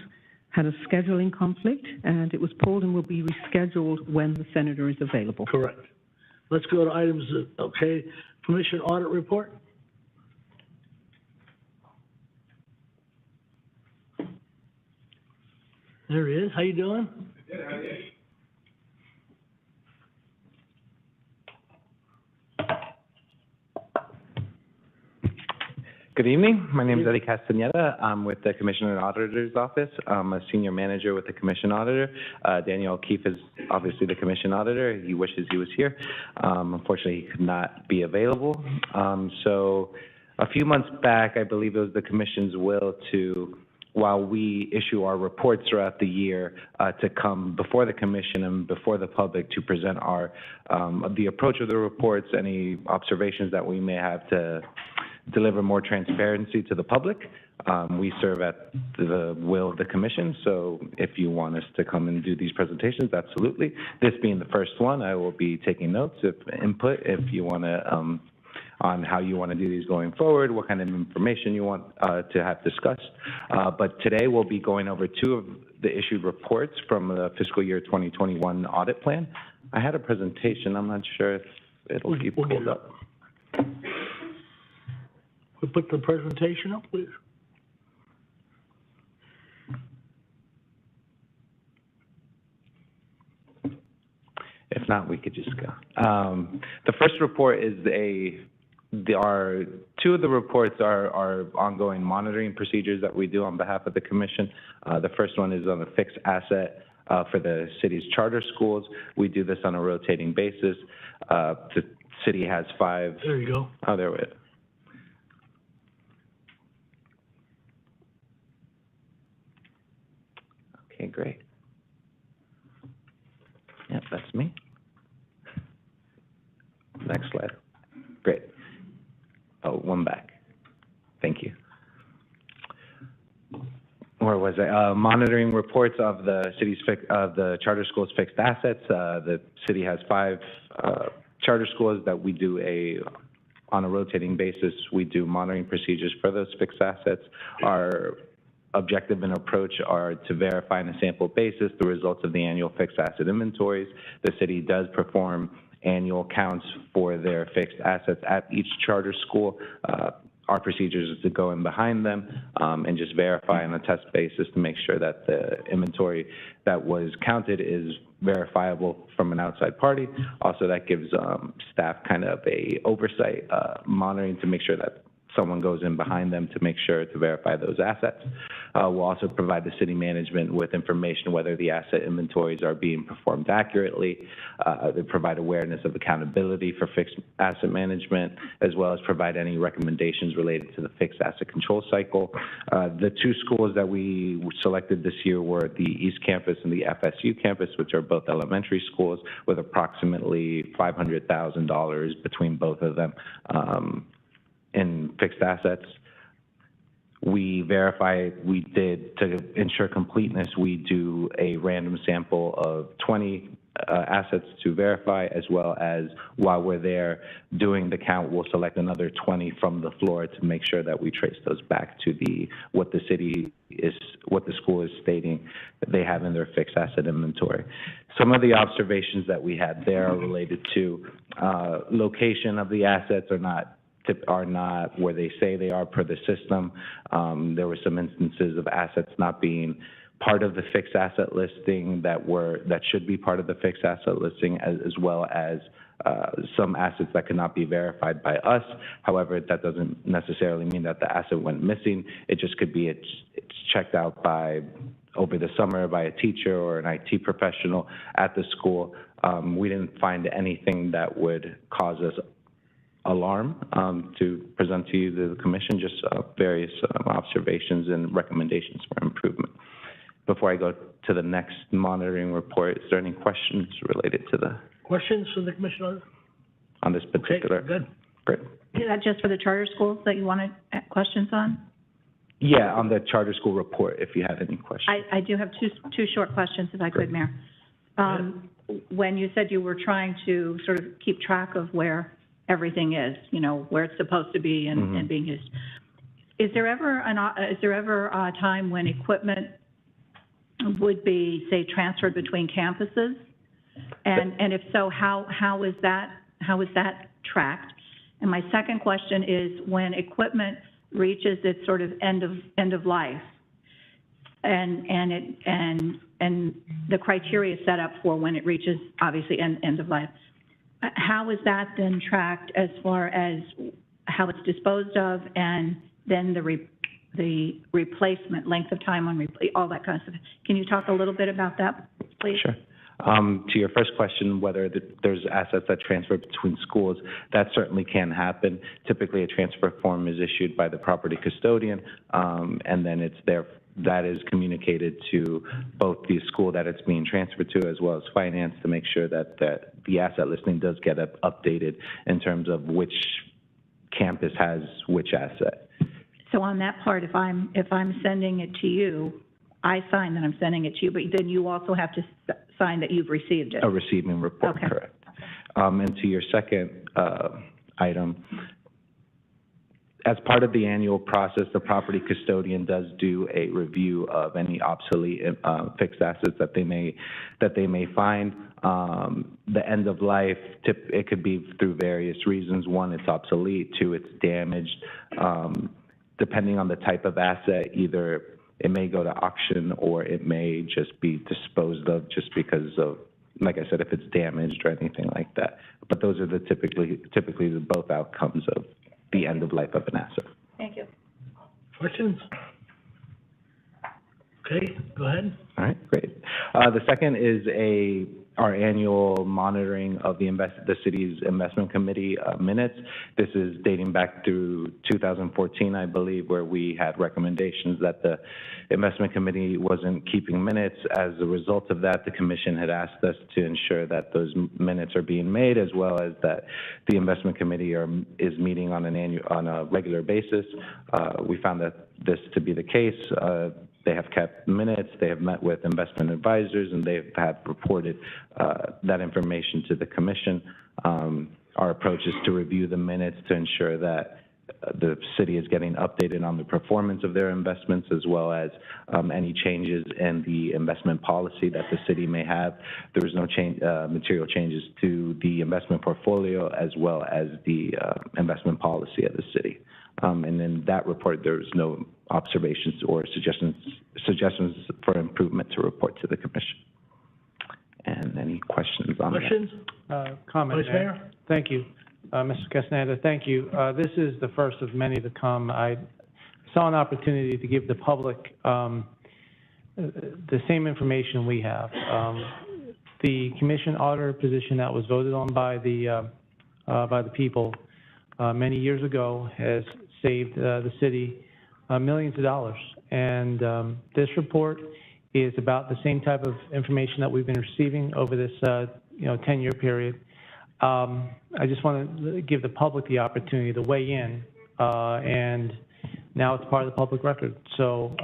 had a scheduling conflict, and it was pulled and will be rescheduled when the senator is available. Correct. Let's go to items, okay, Commission Audit Report. There he is. How you doing? Good evening. My name is Eddie Castaneda. I'm with the Commissioner and Auditor's Office. I'm a senior manager with the Commission Auditor. Daniel O'Keefe is obviously the Commission Auditor. He wishes he was here. Unfortunately, he could not be available. So a few months back, I believe it was the Commission's will to, while we issue our reports throughout the year, to come before the Commission and before the public to present our, the approach of the reports, any observations that we may have to deliver more transparency to the public. We serve at the will of the Commission, so if you want us to come and do these presentations, absolutely. This being the first one, I will be taking notes, input, if you want to, on how you want to do these going forward, what kind of information you want to have discussed. But today we'll be going over 2 of the issued reports from the fiscal year 2021 audit plan. I had a presentation, I'm not sure if it'll be pulled up. We put the presentation up, please. If not, we could just go. The first report is 2 of the reports are ongoing monitoring procedures that we do on behalf of the Commission. The first one is on the fixed asset for the city's charter schools. We do this on a rotating basis. The city has 5. There you go. Oh, there we go. Okay, great. Yep, that's me. Next slide. Great. Where was it? Monitoring reports of the city's of the charter schools' fixed assets. The city has 5 charter schools that we do on a rotating basis. We do monitoring procedures for those fixed assets. Our objective and approach are to verify on a sample basis the results of the annual fixed asset inventories. The city does perform annual counts for their fixed assets at each charter school. Our procedures is to go in behind them and just verify on a test basis to make sure that the inventory that was counted is verifiable from an outside party. Also, that gives staff kind of a oversight monitoring to make sure that someone goes in behind them to make sure to verify those assets. We'll also provide the city management with information whether the asset inventories are being performed accurately. They provide awareness of accountability for fixed asset management, as well as provide any recommendations related to the fixed asset control cycle. The 2 schools that we selected this year were the East Campus and the FSU campus, which are both elementary schools with approximately $500,000 between both of them in fixed assets. We did, to ensure completeness, we do a random sample of 20 assets to verify, as well as while we're there doing the count, we'll select another 20 from the floor to make sure that we trace those back to what the school is stating that they have in their fixed asset inventory. Some of the observations that we had there are related to location of the assets are not where they say they are per the system. There were some instances of assets not being part of the fixed asset listing that should be part of the fixed asset listing, as well as some assets that could not be verified by us. However, that doesn't necessarily mean that the asset went missing. It just could be it's checked out over the summer by a teacher or an IT professional at the school. We didn't find anything that would cause us alarm to present to you, the commission, just various observations and recommendations for improvement. Before I go to the next monitoring report, is there any questions related to the... Questions from the commissioner? On this particular... Okay, good. Great. Is that just for the charter schools that you wanted questions on? Yeah, on the charter school report, if you have any questions. I do have two short questions, if I could, Mayor. When you said you were trying to sort of keep track of where everything is, where it's supposed to be and being used, is there ever a time when equipment would be, say, transferred between campuses? And if so, how is that tracked? And my second question is, when equipment reaches its sort of end of life, and the criteria set up for when it reaches obviously end of life, how is that then tracked as far as how it's disposed of, and then the replacement, length of time on all that kind of stuff? Can you talk a little bit about that, please? Sure. To your first question, whether there's assets that transfer between schools, that certainly can happen. Typically, a transfer form is issued by the property custodian, and then that is communicated to both the school that it's being transferred to, as well as finance, to make sure that the asset listing does get updated in terms of which campus has which asset. So on that part, if I'm sending it to you, I sign that I'm sending it to you, but then you also have to sign that you've received it. A receiving report, okay. Correct. And to your second item, as part of the annual process, the property custodian does do a review of any obsolete fixed assets that they may find. The end of life, it could be through various reasons. One, it's obsolete. Two, it's damaged. Depending on the type of asset, either it may go to auction or it may just be disposed of just because of, like I said, if it's damaged or anything like that. But those are typically the both outcomes of the end of life of an asset. Thank you. Questions? Okay, go ahead. All right, great. The second is our annual monitoring of the city's investment committee minutes. This is dating back to 2014, I believe, where we had recommendations that the investment committee wasn't keeping minutes. As a result of that, the commission had asked us to ensure that those minutes are being made, as well as that the investment committee is meeting on a regular basis. We found that this to be the case. they have kept minutes, they have met with investment advisors, and they have reported that information to the commission. Our approach is to review the minutes to ensure that the city is getting updated on the performance of their investments, as well as any changes in the investment policy that the city may have. There was no material changes to the investment portfolio, as well as the investment policy of the city. And in that report, there was no observations or suggestions for improvement to report to the commission. And any questions on that? Questions? Comment, Vice Mayor? Thank you. Mr. Castaneda, thank you. This is the first of many to come. I saw an opportunity to give the public the same information we have. The commission auditor position that was voted on by the people many years ago has saved the city millions of dollars. And this report is about the same type of information that we've been receiving over this 10-year period. I just want to give the public the opportunity to weigh in, and now it's part of the public record. So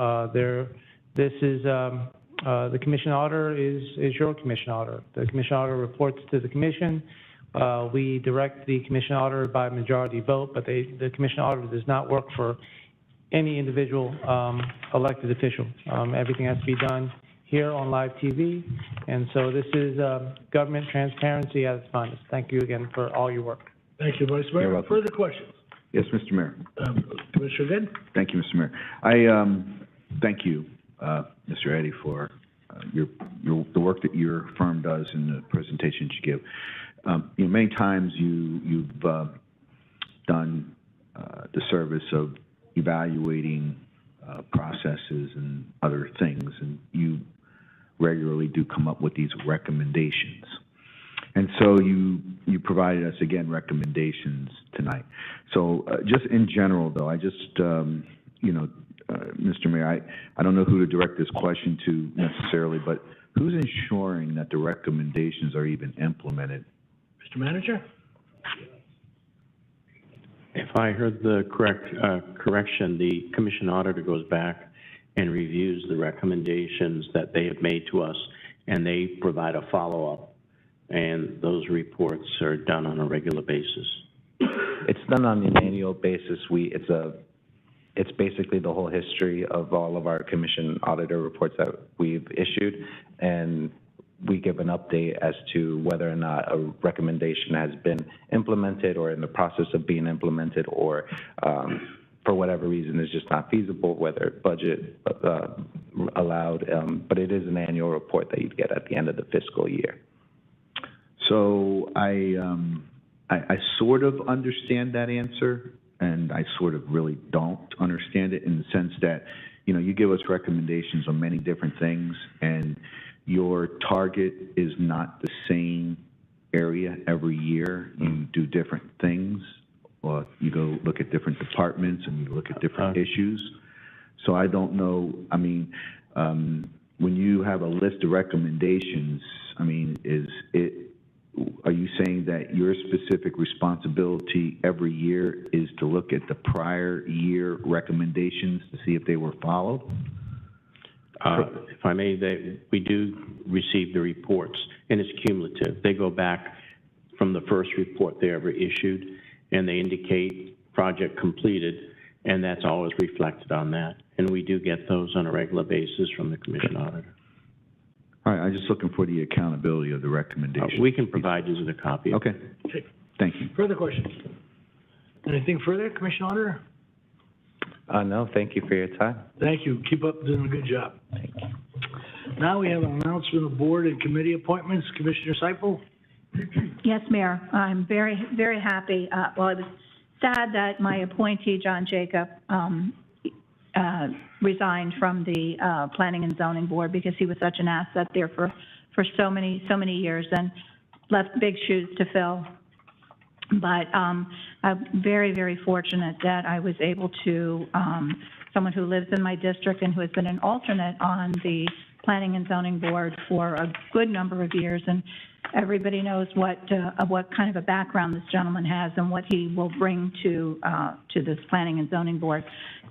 this is the commission auditor is your commission auditor. The commission auditor reports to the commission. We direct the commission auditor by majority vote, but the commission auditor does not work for any individual elected official. Everything has to be done here on live TV, and so this is government transparency at its finest. Thank you again for all your work. Thank you, Vice Mayor. You're welcome. Further questions? Yes, Mr. Mayor. Commissioner Good? Thank you, Mr. Mayor. I thank you, Mr. Eddy, for the work that your firm does and the presentations you give. Many times you've done the service of evaluating processes and other things, and you regularly do come up with these recommendations. And so you provided us, again, recommendations tonight. So just in general, though, I just, Mr. Mayor, I don't know who to direct this question to necessarily, but who's ensuring that the recommendations are even implemented? Mr. Manager? If I heard the correction, the commission auditor goes back and reviews the recommendations that they have made to us, and they provide a follow-up, and those reports are done on a regular basis. It's done on an annual basis. It's basically the whole history of all of our commission auditor reports that we've issued, and we give an update as to whether or not a recommendation has been implemented or in the process of being implemented, or for whatever reason is just not feasible, whether budget allowed. But it is an annual report that you get at the end of the fiscal year. So I sort of understand that answer, and I sort of really don't understand it, in the sense that, you give us recommendations on many different things, and your target is not the same area every year. You do different things, or you go look at different departments and you look at different issues. So I don't know, when you have a list of recommendations, are you saying that your specific responsibility every year is to look at the prior year recommendations to see if they were followed? If I may, we do receive the reports, and it's cumulative. They go back from the first report they ever issued, and they indicate project completed, and that's always reflected on that. And we do get those on a regular basis from the commission auditor. All right, I'm just looking for the accountability of the recommendation. We can provide you with a copy. Okay. Thank you. Further questions? Anything further, Commission Auditor? No, thank you for your time. Thank you. Keep up doing a good job. Thank you. Now we have an announcement of board and committee appointments. Commissioner Seipel? Yes, Mayor, I'm very, very happy. Well, I was sad that my appointee, John Jacob, resigned from the Planning and Zoning Board, because he was such an asset there for so many years, and left big shoes to fill. But I'm very, very fortunate that I was able to, someone who lives in my district and who has been an alternate on the Planning and Zoning Board for a good number of years, and everybody knows what kind of a background this gentleman has and what he will bring to this Planning and Zoning Board.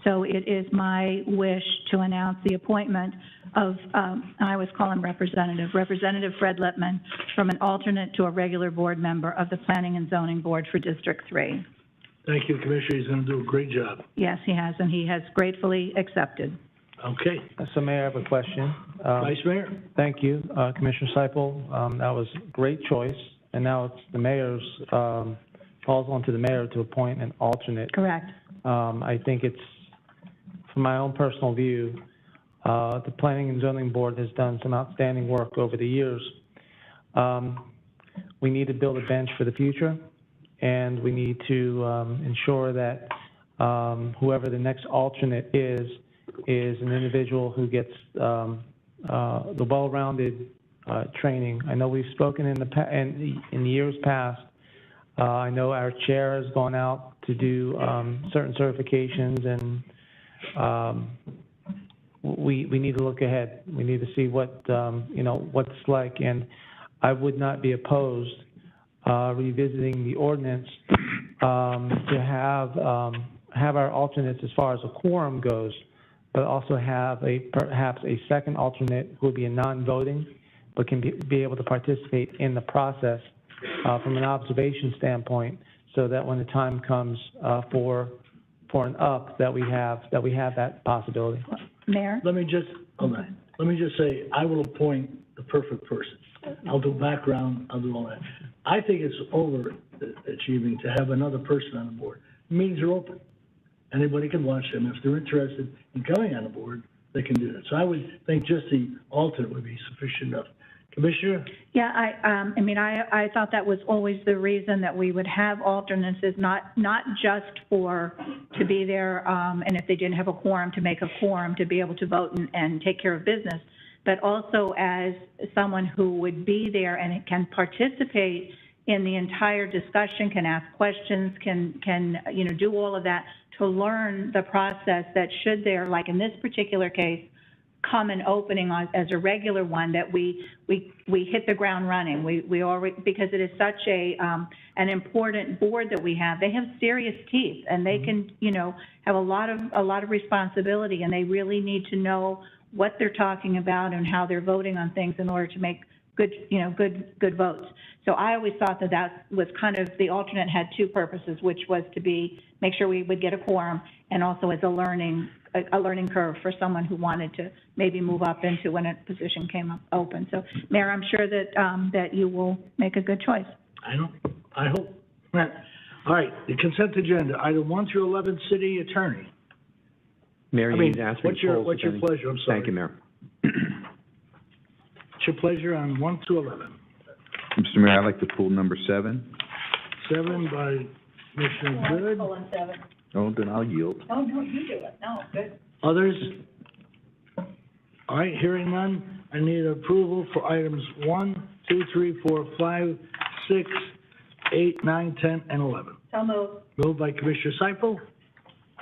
So it is my wish to announce the appointment of, I always call him Representative Fred Lippman, from an alternate to a regular board member of the Planning and Zoning Board for District 3. Thank you, Commissioner. He's going to do a great job. Yes, he has, and he has gratefully accepted. Okay. So Mayor, I have a question. Vice Mayor? Thank you, Commissioner Seipel. That was a great choice, and now it's the mayor's, falls onto the mayor to appoint an alternate. Correct. I think it's, from my own personal view, the Planning and Zoning Board has done some outstanding work over the years. We need to build a bench for the future, and we need to ensure that whoever the next alternate is an individual who gets the well-rounded training. I know we've spoken in years past. I know our chair has gone out to do certain certifications, and we need to look ahead. We need to see what what it's like, and I would not be opposed revisiting the ordinance to have our alternates as far as a quorum goes, but also have perhaps a second alternate who would be a non-voting, but can be able to participate in the process from an observation standpoint, so that when the time comes for an up, that we have that possibility. Mayor? Let me just say, I will appoint the perfect person. I'll do background, I'll do all that. I think it's overachieving to have another person on the board. Meetings are open. Anybody can watch them. If they're interested in coming on the board, they can do that. So I would think just the alternate would be sufficient enough. Commissioner? Yeah, I thought that was always the reason that we would have alternates, is not just to be there, and if they didn't have a quorum, to make a quorum, to be able to vote and take care of business, but also as someone who would be there and can participate in the entire discussion, can ask questions, can do all of that, to learn the process, that should there, like in this particular case, come an opening as a regular one, that we hit the ground running. We already, because it is such an important board that we have. They have serious teeth, and they can have a lot of responsibility, and they really need to know what they're talking about and how they're voting on things in order to make good votes. So I always thought that was kind of, the alternate had two purposes, which was to make sure we would get a quorum, and also as a learning curve for someone who wanted to maybe move up into when a position came up open. So, Mayor, I'm sure that you will make a good choice. I hope. All right, the consent agenda, item 1 through 11, city attorney. Mayor, you need to ask me what's to your poll, if any. pleasure? I'm sorry. Thank you, Mayor. What's your pleasure on 1 through 11? Mr. Mayor, I'd like to pull number 7. 7 by Commissioner Good. Oh, then I'll yield. Oh, no, you do it. No, good. Others? All right, hearing none, I need approval for items 1, 2, 3, 4, 5, 6, 8, 9, 10, and 11. So moved. Moved by Commissioner Seipel. Is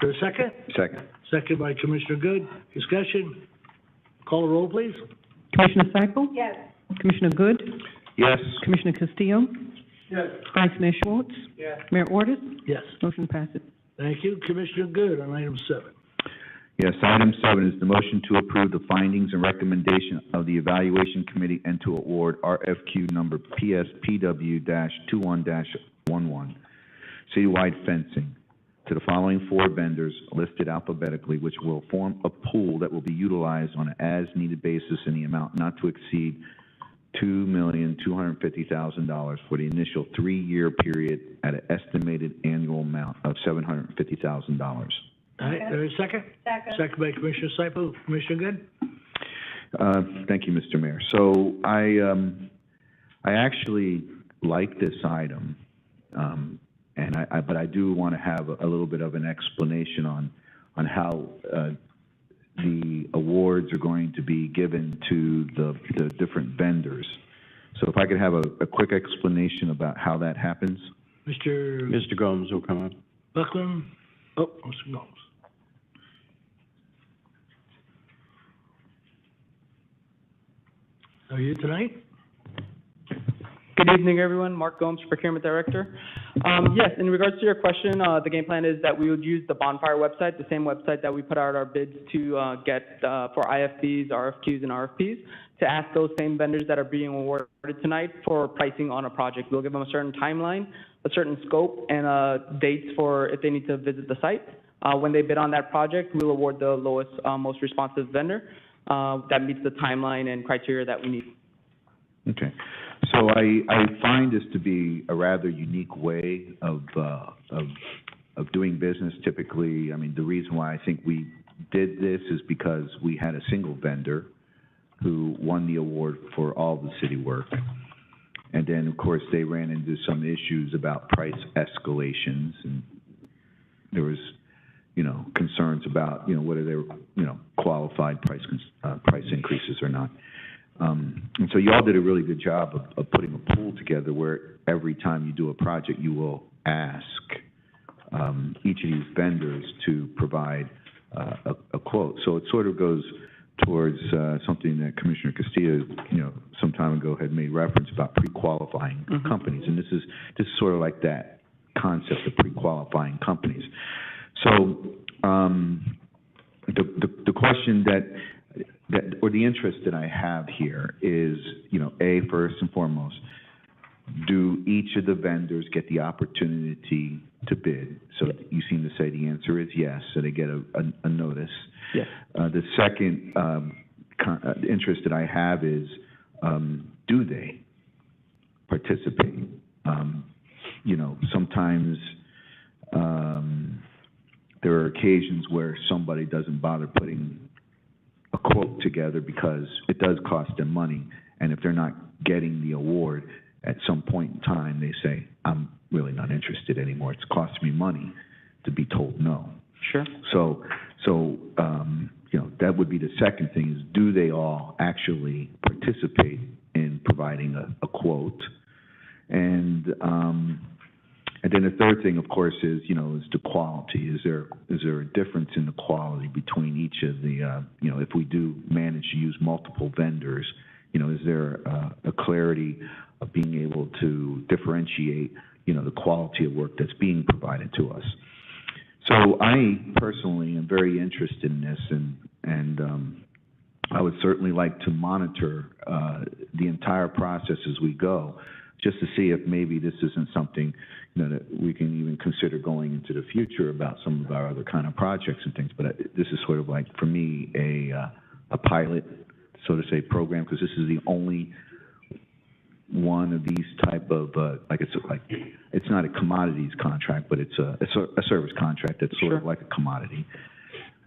there a second? Second. Second by Commissioner Good. Discussion? Call the roll, please. Commissioner Seipel? Yes. Commissioner Good? Yes. Commissioner Castillo? Yes. Vice Mayor Schwartz? Yes. Mayor Ordus? Yes. Motion passes. Thank you. Commissioner Good on item 7. Yes, item 7 is the motion to approve the findings and recommendation of the evaluation committee and to award RFQ number PSPW-21-11, citywide fencing, to the following 4 vendors listed alphabetically, which will form a pool that will be utilized on an as-needed basis in the amount not to exceed $2,250,000 for the initial 3-year period at an estimated annual amount of $750,000. All right, there is a second? Second. Second by Commissioner Seipel. Commissioner Good? Thank you, Mr. Mayor. So I actually like this item, but I do want to have a little bit of an explanation on how the awards are going to be given to the different vendors. So if I could have a quick explanation about how that happens. Mr. Gomes will come up. Buckland? Oh, Mr. Gomes. Are you tonight? Good evening, everyone. Mark Gomes, Procurement Director. Yes, in regards to your question, the game plan is that we would use the Bonfire website, the same website that we put out our bids to get for IFBs, RFQs, and RFPs, to ask those same vendors that are being awarded tonight for pricing on a project. We'll give them a certain timeline, a certain scope, and dates for if they need to visit the site. When they bid on that project, we'll award the lowest, most responsive vendor that meets the timeline and criteria that we need. Okay. So I find this to be a rather unique way of doing business. Typically, I mean, the reason why I think we did this is because we had a single vendor who won the award for all the city work. And then, of course, they ran into some issues about price escalations, and there was, concerns about, whether they were, qualified price increases or not. And so you all did a really good job of putting a pool together where every time you do a project, you will ask each of these vendors to provide a quote. So it sort of goes towards something that Commissioner Castillo, some time ago had made reference about pre-qualifying companies, and this is sort of like that concept of pre-qualifying companies. So the question or the interest that I have here is, first and foremost, do each of the vendors get the opportunity to bid? So you seem to say the answer is yes, so they get a notice. Yes. The second interest that I have is, do they participate? Sometimes there are occasions where somebody doesn't bother putting a quote together because it does cost them money, and if they're not getting the award at some point in time, they say, I'm really not interested anymore. It's costing me money to be told no. Sure. So that would be the second thing, is do they all actually participate in providing a quote? And then the third thing, of course, is the quality. Is there a difference in the quality between each of the, if we do manage to use multiple vendors, is there a clarity of being able to differentiate, the quality of work that's being provided to us? So I personally am very interested in this, and I would certainly like to monitor the entire process as we go, just to see if maybe this isn't something that we can even consider going into the future about some of our other kind of projects and things. But this is sort of like, for me, a pilot, so to say, program, because this is the only one of these type of it's not a commodities contract, but it's a service contract that's sort of like a commodity.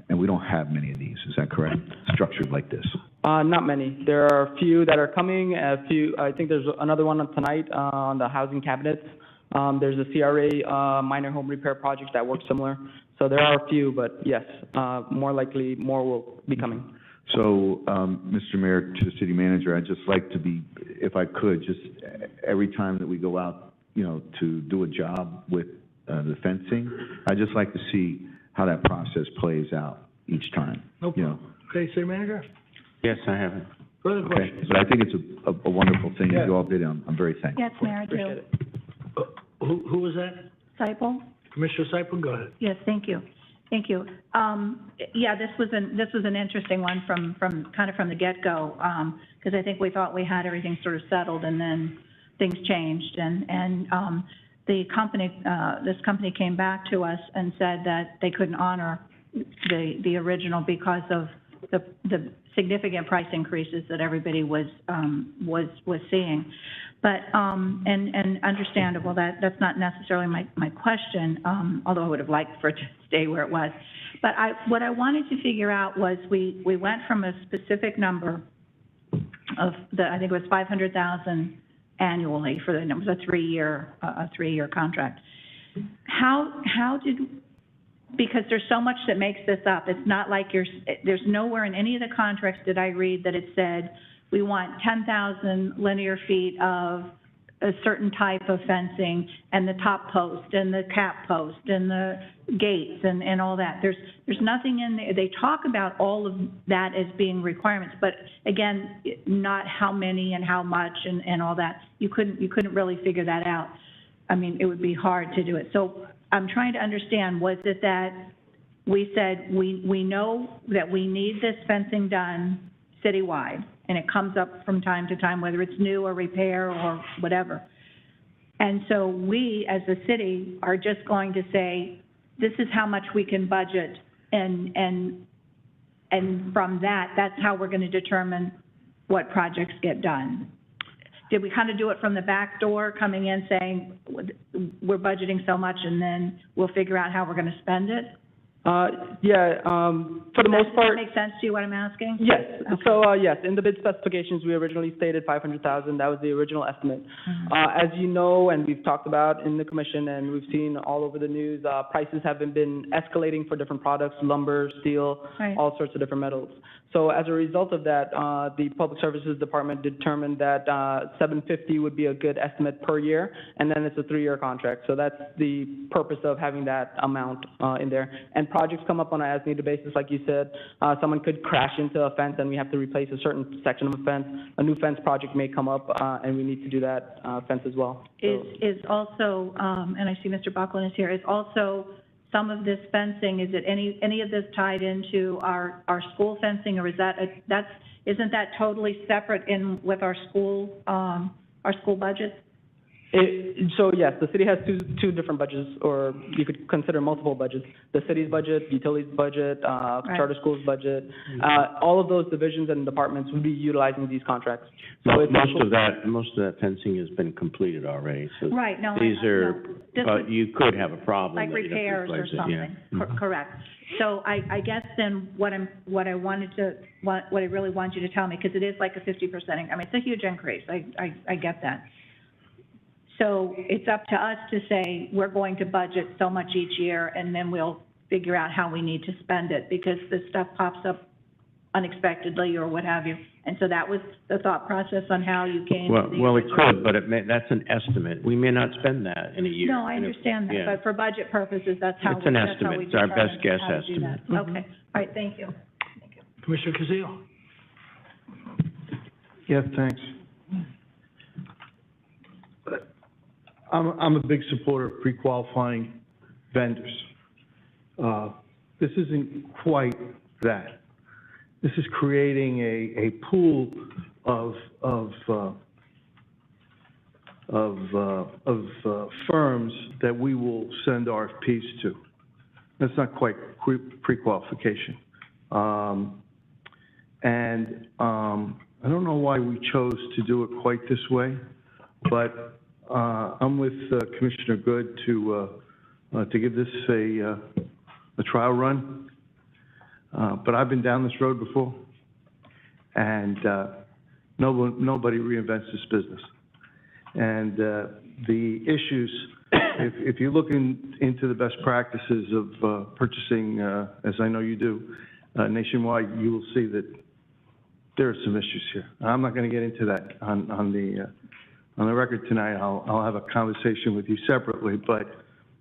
And we don't have many of these. Is that correct? Structured like this. Not many. There are a few that are coming. I think there's another one tonight on the housing cabinets. There's a CRA minor home repair project that works similar. So there are a few, but yes, more likely more will be coming. So, Mr. Mayor, to the city manager, I'd just like to be, if I could, just every time that we go out, to do a job with the fencing, I'd just like to see how that process plays out each time. No problem. Okay, city manager? Yes, I have it. Further questions? But I think it's a wonderful thing that you all did. I'm very thankful. Yes, Mayor, I do. Appreciate it. Who was that? Seipel? Commissioner Seipel, go ahead. Yes, thank you. Thank you. Yeah, this was an interesting one from the get-go, because I think we thought we had everything sort of settled, and then things changed, and the company, this company came back to us and said that they couldn't honor the original because of the significant price increases that everybody was seeing. But, and understandable, that's not necessarily my question, although I would have liked for it to stay where it was. But what I wanted to figure out was we went from a specific number of I think it was 500,000 annually for it was a three-year contract. How did, because there's so much that makes this up. It's not like there's nowhere in any of the contracts did I read that it said, we want 10,000 linear feet of a certain type of fencing, and the top post, and the cap post, and the gates, and all that. There's nothing in there. They talk about all of that as being requirements, but again, not how many and how much and all that. You couldn't really figure that out. I mean, it would be hard to do it. So I'm trying to understand, was it that we said we know that we need this fencing done citywide, and it comes up from time to time, whether it's new or repair or whatever. And so we, as a city, are just going to say, this is how much we can budget, and from that, that's how we're going to determine what projects get done. Did we kind of do it from the back door, coming in saying, we're budgeting so much, and then we'll figure out how we're going to spend it? For the most part. Does that make sense to you, what I'm asking? Yes. Okay. So, yes, in the bid specifications, we originally stated 500,000. That was the original estimate. As you know, and we've talked about in the commission, and we've seen all over the news, prices have been escalating for different products, lumber, steel, Right. all sorts of different metals. So as a result of that, the Public Services Department determined that $750 would be a good estimate per year, and then it's a 3-year contract. So that's the purpose of having that amount in there. And projects come up on an as-needed basis, like you said. Someone could crash into a fence, and we have to replace a certain section of a fence. A new fence project may come up, and we need to do that fence as well. Is also, and I see Mr. Buckland is here, is also some of this fencing, is it any of this tied into our school fencing, or is isn't that totally separate in with our school budgets? So yes, the city has two different budgets, or you could consider multiple budgets. The city's budget, utilities budget, charter schools budget. All of those divisions and departments would be utilizing these contracts. So Most of that fencing has been completed already, so. Right, no. These are, this but is you could have a problem. like that you'd have to repairs or replace it, something. yeah. Correct. So I guess then what I really want you to tell me, because it is like a 50%, I mean, it's a huge increase. I get that. So it's up to us to say, we're going to budget so much each year, and then we'll figure out how we need to spend it, because this stuff pops up unexpectedly or what have you. And so that was the thought process on how you came to the Well, it original. could, but that's an estimate. We may not spend that in a year. No, I understand that, yeah. but for budget purposes, that's how It's an that's how estimate. we It's our best determine guess how to do estimate. that. Okay, all right, thank you. Commissioner Kazeel? Yeah, thanks. I'm a big supporter of pre-qualifying vendors. This isn't quite that. This is creating a pool of firms that we will send RFPs to. That's not quite pre-qualification. And I don't know why we chose to do it quite this way, but I'm with Commissioner Good to give this a trial run. But I've been down this road before, and nobody reinvents this business. And the issues, if you look into the best practices of purchasing, as I know you do, nationwide, you will see that there are some issues here. I'm not going to get into that on the record tonight. I'll have a conversation with you separately, but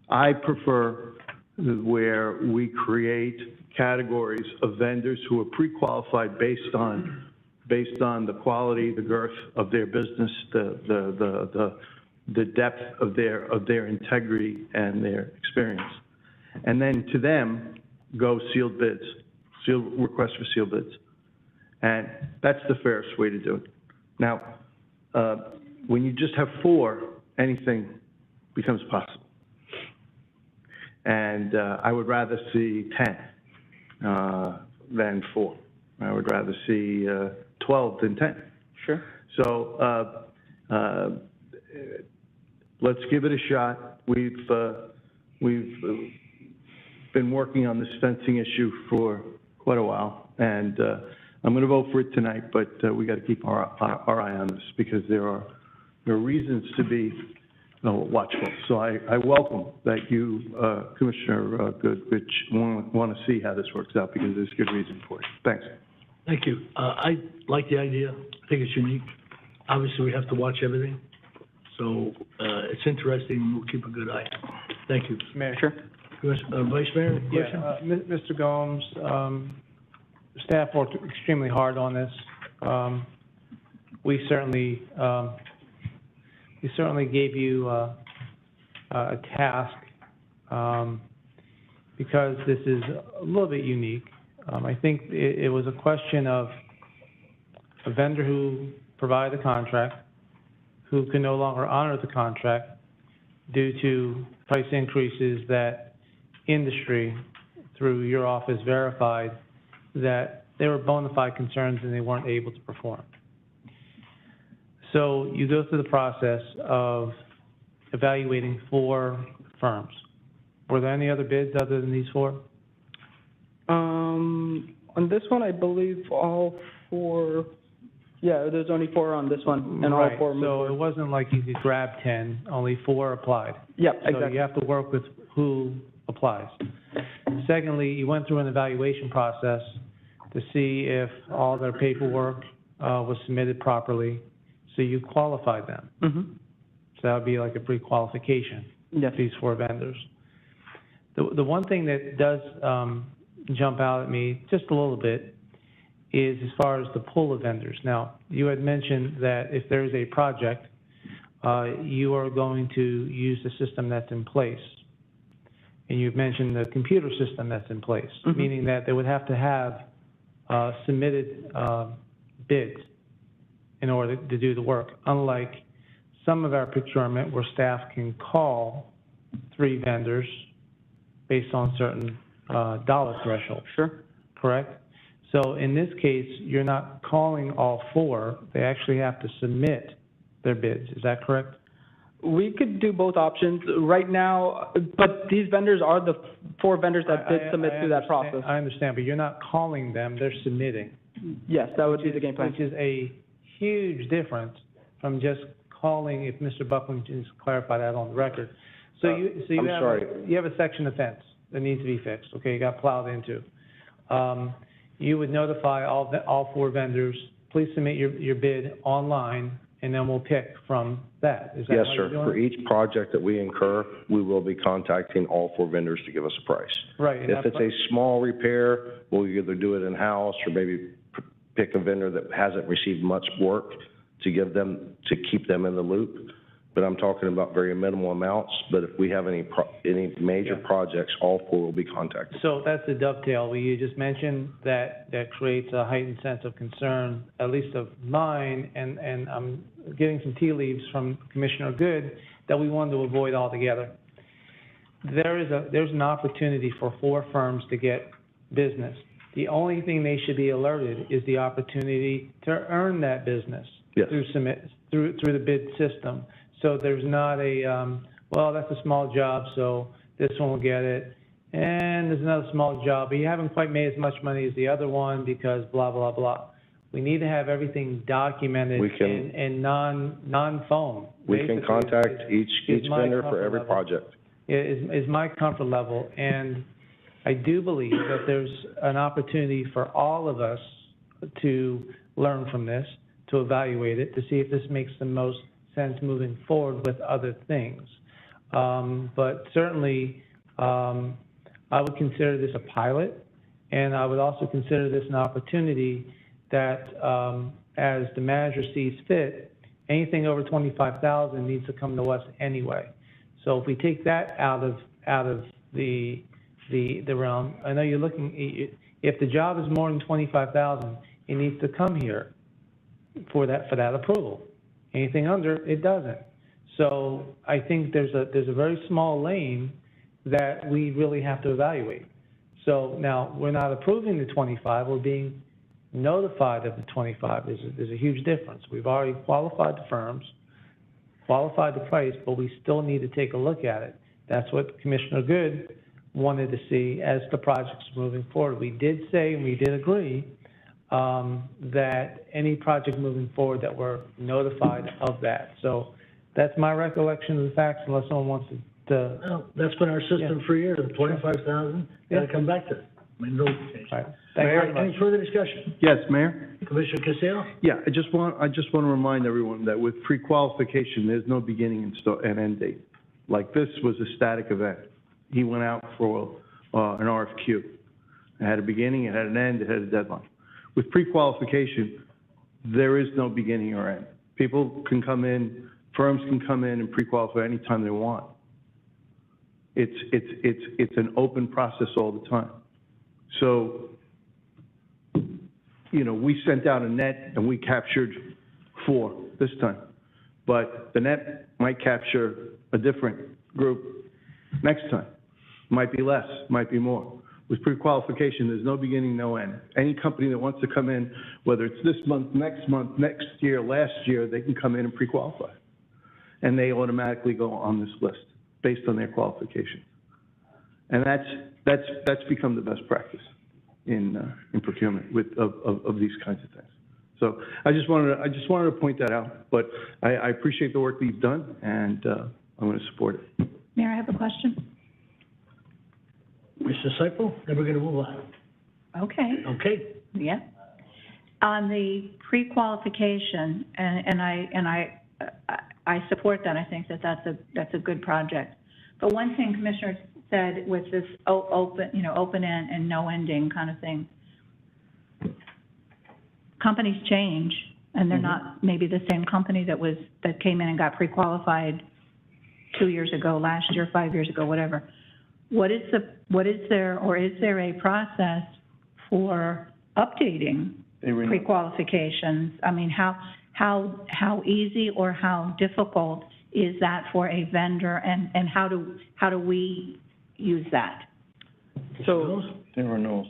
I prefer where we create categories of vendors who are pre-qualified based on the quality, the girth of their business, the depth of their integrity and their experience. And then to them go sealed bids, requests for sealed bids. And that's the fairest way to do it. Now, when you just have 4, anything becomes possible. And I would rather see 10 than 4. I would rather see 12 than 10. Sure. So let's give it a shot. We've been working on this fencing issue for quite a while, and I'm going to vote for it tonight. But we got to keep our eye on this, because there are reasons to be watchful. So I welcome that you, Commissioner Goodrich, want to see how this works out, because there's good reason for it. Thanks. Thank you. I like the idea. I think it's unique. Obviously, we have to watch everything. So, it's interesting, we'll keep a good eye. Thank you. Mayor. Sure. Vice Mayor, question? Mr. Gomes, staff worked extremely hard on this. We certainly gave you a task because this is a little bit unique. I think it was a question of a vendor who provided the contract, who can no longer honor the contract due to price increases that industry, through your office, verified that they were bona fide concerns and they weren't able to perform. So you go through the process of evaluating 4 firms. Were there any other bids other than these 4? On this one, I believe all 4, yeah, there's only 4 on this one, and all 4 moved So forward. it wasn't like you could grab 10, only 4 applied. Yeah, So exactly. you have to work with who applies. Secondly, you went through an evaluation process to see if all their paperwork was submitted properly, so you qualified them. Mm-hmm. So that would be like a pre-qualification, Yes. these 4 vendors. The one thing that does jump out at me just a little bit is as far as the pool of vendors. Now, you had mentioned that if there is a project, you are going to use the system that's in place. And you've mentioned the computer system that's in place, Mm-hmm. meaning that they would have to have submitted bids in order to do the work, unlike some of our procurement where staff can call 3 vendors based on certain dollar thresholds. Sure. Correct? So in this case, you're not calling all 4. They actually have to submit their bids. Is that correct? We could do both options right now, but these vendors are the 4 vendors that did submit through that process. I understand, but you're not calling them, they're submitting. Yes, that would be the game plan. Which is a huge difference from just calling, if Mr. Buckland can just clarify that on the record. So you have a section of fence that needs to be fixed, okay, you got plowed into. You would notify all 4 vendors, please submit your bid online, and then we'll pick from that. Is that Yes, how sir. you're doing For it? each project that we incur, we will be contacting all 4 vendors to give us a price. Right. and If it's a small repair, we'll either do it in-house or maybe pick a vendor that hasn't received much work to give them, to keep them in the loop. But I'm talking about very minimal amounts, but if we have any major projects, all 4 will be contacted. So that's the dovetail, where you just mentioned that creates a heightened sense of concern, at least of mine, and I'm getting some tea leaves from Commissioner Good, that we wanted to avoid altogether. There's an opportunity for 4 firms to get business. The only thing they should be alerted is the opportunity to earn that business. Yes. Through the bid system. So there's not well, that's a small job, so this one will get it. And there's another small job, but you haven't quite made as much money as the other one because blah, blah, blah. We need to have everything documented and non-phone. We can contact each vendor for every project. Is my comfort level. And I do believe that there's an opportunity for all of us to learn from this, to evaluate it, to see if this makes the most sense moving forward with other things. But certainly, I would consider this a pilot, and I would also consider this an opportunity that, as the manager sees fit, anything over $25,000 needs to come to us anyway. So if we take that out of the realm, I know you're looking. If the job is more than $25,000, it needs to come here for that approval. Anything under, it doesn't. So I think there's a very small lane that we really have to evaluate. So now, we're not approving the 25, we're being notified of the 25. There's a huge difference. We've already qualified the firms, qualified the price, but we still need to take a look at it. That's what Commissioner Good wanted to see as the project's moving forward. We did say, and we did agree, that any project moving forward that we're notified of that. So that's my recollection of the facts, unless someone wants to. Well, that's been our system for years, 25,000, gotta come back to it. notification. Right. Thank you very much. Any further discussion? Yes, Mayor? Commissioner Castillo? Yeah, I just want to remind everyone that with pre-qualification, there's no beginning and end date. Like, this was a static event. He went out for an RFQ. It had a beginning, it had an end, it had a deadline. With pre-qualification, there is no beginning or end. People can come in, firms can come in and pre-qualify anytime they want. It's an open process all the time. So, you know, we sent out a net and we captured 4 this time. But the net might capture a different group next time. Might be less, might be more. With pre-qualification, there's no beginning, no end. Any company that wants to come in, whether it's this month, next year, last year, they can come in and pre-qualify. And they automatically go on this list based on their qualifications. And that's become the best practice in procurement of these kinds of things. So I just wanted to point that out. But I appreciate the work that you've done, and I'm going to support it. Mayor, I have a question. Mr. Seifel, then we're going to move on. Okay. Okay. Yeah. On the pre-qualification, and I support that. I think that that's a good project. But one thing Commissioner said with this open end and no ending kind of thing, companies change, and they're not maybe the same company that came in and got pre-qualified 2 years ago, last year, 5 years ago, whatever. Is there a process for updating pre-qualifications? I mean, how easy or how difficult is that for a vendor, and how do we use that? So, renewals.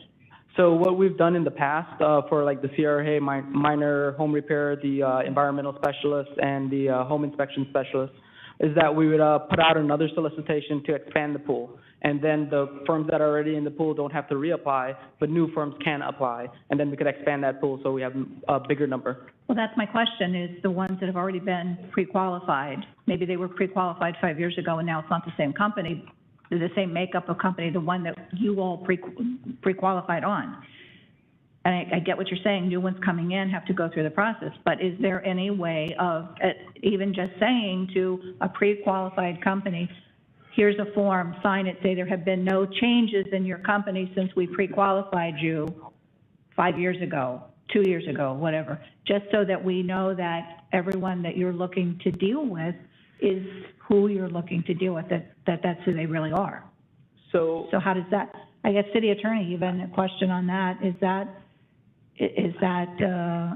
So what we've done in the past for like the CRA, minor home repair, the environmental specialist, and the home inspection specialist, is that we would put out another solicitation to expand the pool. And then the firms that are already in the pool don't have to reapply, but new firms can apply. And then we could expand that pool so we have a bigger number. Well, that's my question, is the ones that have already been pre-qualified, maybe they were pre-qualified 5 years ago and now it's not the same company, the same makeup of company, the one that you all pre-qualified on. And I get what you're saying, new ones coming in have to go through the process, but is there any way of even just saying to a pre-qualified company, here's a form, sign it, say there have been no changes in your company since we pre-qualified you 5 years ago, 2 years ago, whatever, just so that we know that everyone that you're looking to deal with is who you're looking to deal with, that's who they really are. So how does that, I guess city attorney, even a question on that,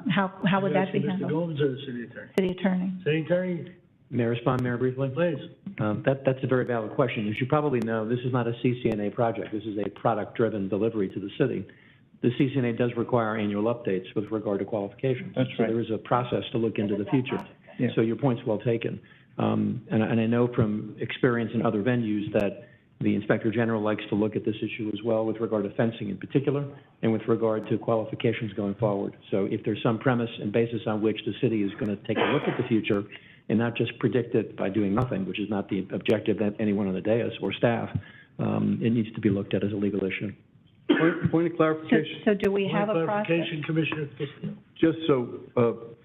how would that be handled? Mr. Gomes or the city attorney? City attorney. City attorney? May I respond, Mayor, briefly? Please. That's a very valid question. As you probably know, this is not a CCNA project. This is a product-driven delivery to the city. The CCNA does require annual updates with regard to qualifications. That's right. So there is a process to look into the future. Yeah. So your point's well taken. And I know from experience in other venues that the Inspector General likes to look at this issue as well with regard to fencing in particular and with regard to qualifications going forward. So if there's some premise and basis on which the city is going to take a look at the future and not just predict it by doing nothing, which is not the objective that anyone on the dais or staff, it needs to be looked at as a legal issue. Point of clarification. So do we have a process? Clarification, Commissioner Castillo. Just so,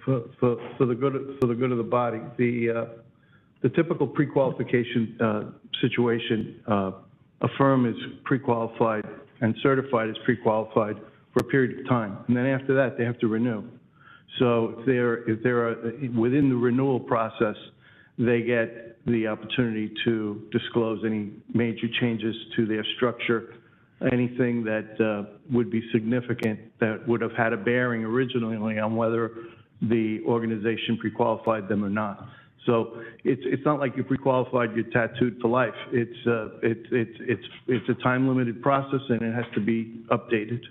for the good of the body, the typical pre-qualification situation, a firm is pre-qualified and certified as pre-qualified for a period of time, and then after that they have to renew. So if they're within the renewal process, they get the opportunity to disclose any major changes to their structure, anything that would be significant that would have had a bearing originally on whether the organization pre-qualified them or not. So it's not like you're pre-qualified, you're tattooed for life. It's a time-limited process, and it has to be updated.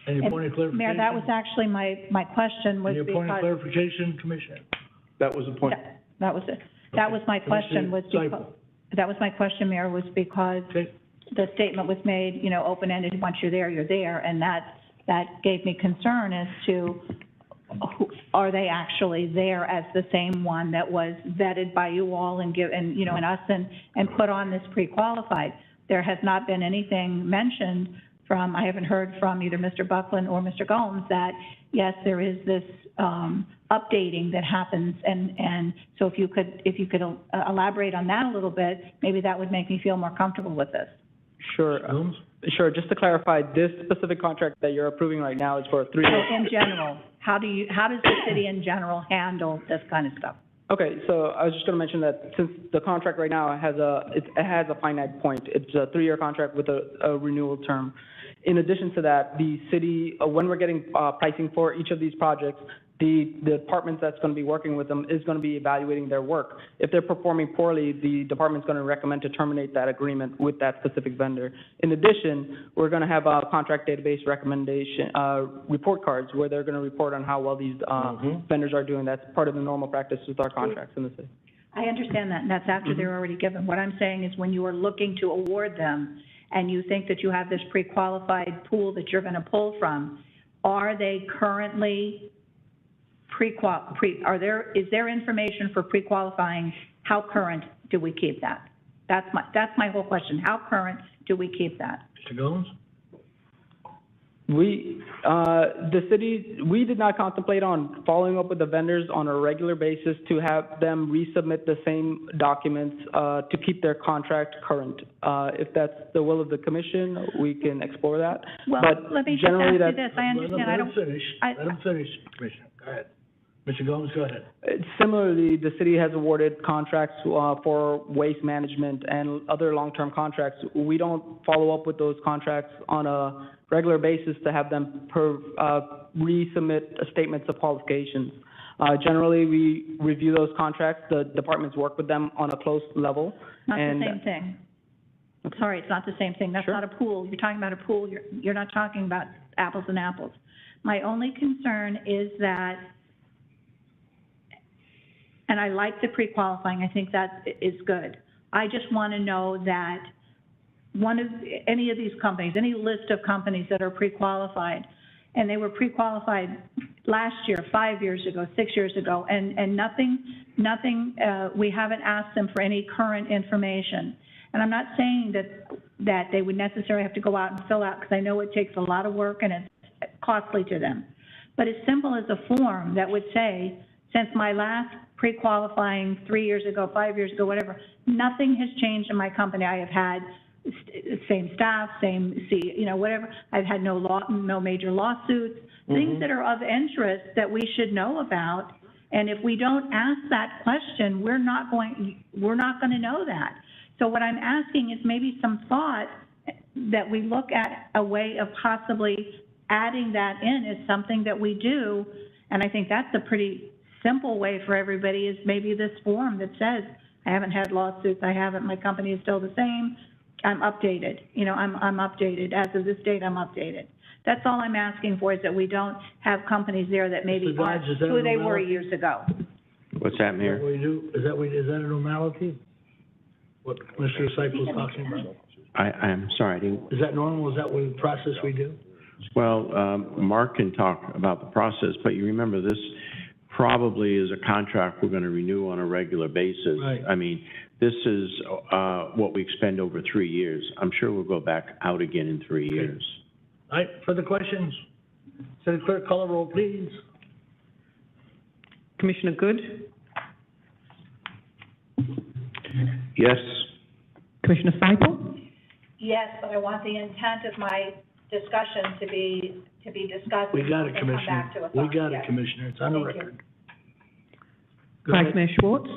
Any point of clarification? Mayor, that was actually my question, was Any because. point of clarification, Commissioner? That was the point. That was it. That was my question, was because, that was my question, Mayor, was because the statement was made, open-ended, once you're there, and that gave me concern as to are they actually there as the same one that was vetted by you all and us and put on this pre-qualified. There has not been anything mentioned I haven't heard from either Mr. Buckland or Mr. Gomes that, yes, there is this updating that happens, and so if you could elaborate on that a little bit, maybe that would make me feel more comfortable with this. Sure. Sure. Just to clarify, this specific contract that you're approving right now is for a 3 year. So in general, how does the city in general handle this kind of stuff? Okay, so I was just going to mention that since the contract right now has it has a finite point, it's a 3 year contract with a renewal term. In addition to that, the city, when we're getting pricing for each of these projects, the department that's going to be working with them is going to be evaluating their work. If they're performing poorly, the department's going to recommend to terminate that agreement with that specific vendor. In addition, we're going to have a contract database recommendation, report cards, where they're going to report on how well these vendors are doing. That's part of the normal practice with our contracts in the city. I understand that, and that's after they're already given. What I'm saying is when you are looking to award them, and you think that you have this pre-qualified pool that you're going to pull from, are they currently is there information for pre-qualifying? How current do we keep that? That's my whole question. How current do we keep that? Mr. Gomes? The city, we did not contemplate on following up with the vendors on a regular basis to have them resubmit the same documents to keep their contract current. If that's the will of the commission, we can explore that. Well, but let me just generally ask you this. I understand. Let him finish, Commissioner. Go ahead. Mr. Gomes, go ahead. Similarly, the city has awarded contracts for waste management and other long-term contracts. We don't follow up with those contracts on a regular basis to have them resubmit statements of qualifications. Generally, we review those contracts. The departments work with them on a close level. Not the same thing. Sorry, it's not the same thing. That's not a pool. You're talking about a pool. You're not talking about apples and apples. My only concern is that, and I like the pre-qualifying, I think that is good. I just want to know that any of these companies, any list of companies that are pre-qualified, and they were pre-qualified last year, 5 years ago, 6 years ago, and nothing, we haven't asked them for any current information. And I'm not saying that they would necessarily have to go out and fill out, because I know it takes a lot of work and it's costly to them. But as simple as a form that would say, since my last pre-qualifying 3 years ago, 5 years ago, whatever, nothing has changed in my company. I have had same staff, whatever. I've had no major lawsuits, things that are of interest that we should know about. And if we don't ask that question, we're not going to know that. So what I'm asking is maybe some thought that we look at a way of possibly adding that in as something that we do. And I think that's a pretty simple way for everybody, is maybe this form that says, I haven't had lawsuits, my company is still the same, I'm updated. I'm updated. As of this date, I'm updated. That's all I'm asking for, is that we don't have companies there that maybe aren't who they were years ago. What's that, Mayor? Is that a normality? What Mr. Seifel was talking about? I'm sorry, I didn't. Is that normal? Is that what the process we do? Well, Mark can talk about the process, but you remember this probably is a contract we're going to renew on a regular basis. Right. I mean, this is what we expend over 3 years. I'm sure we'll go back out again in 3 years. All right, further questions? City Clerk, call the roll, please. Commissioner Good? Yes. Commissioner Seifel? Yes, but I want the intent of my discussion to be discussed. We got it, and come Commissioner. back to us We on. got it, Yes. Commissioner. It's on the Thank you. record. Go Vice ahead. Mayor Schwartz?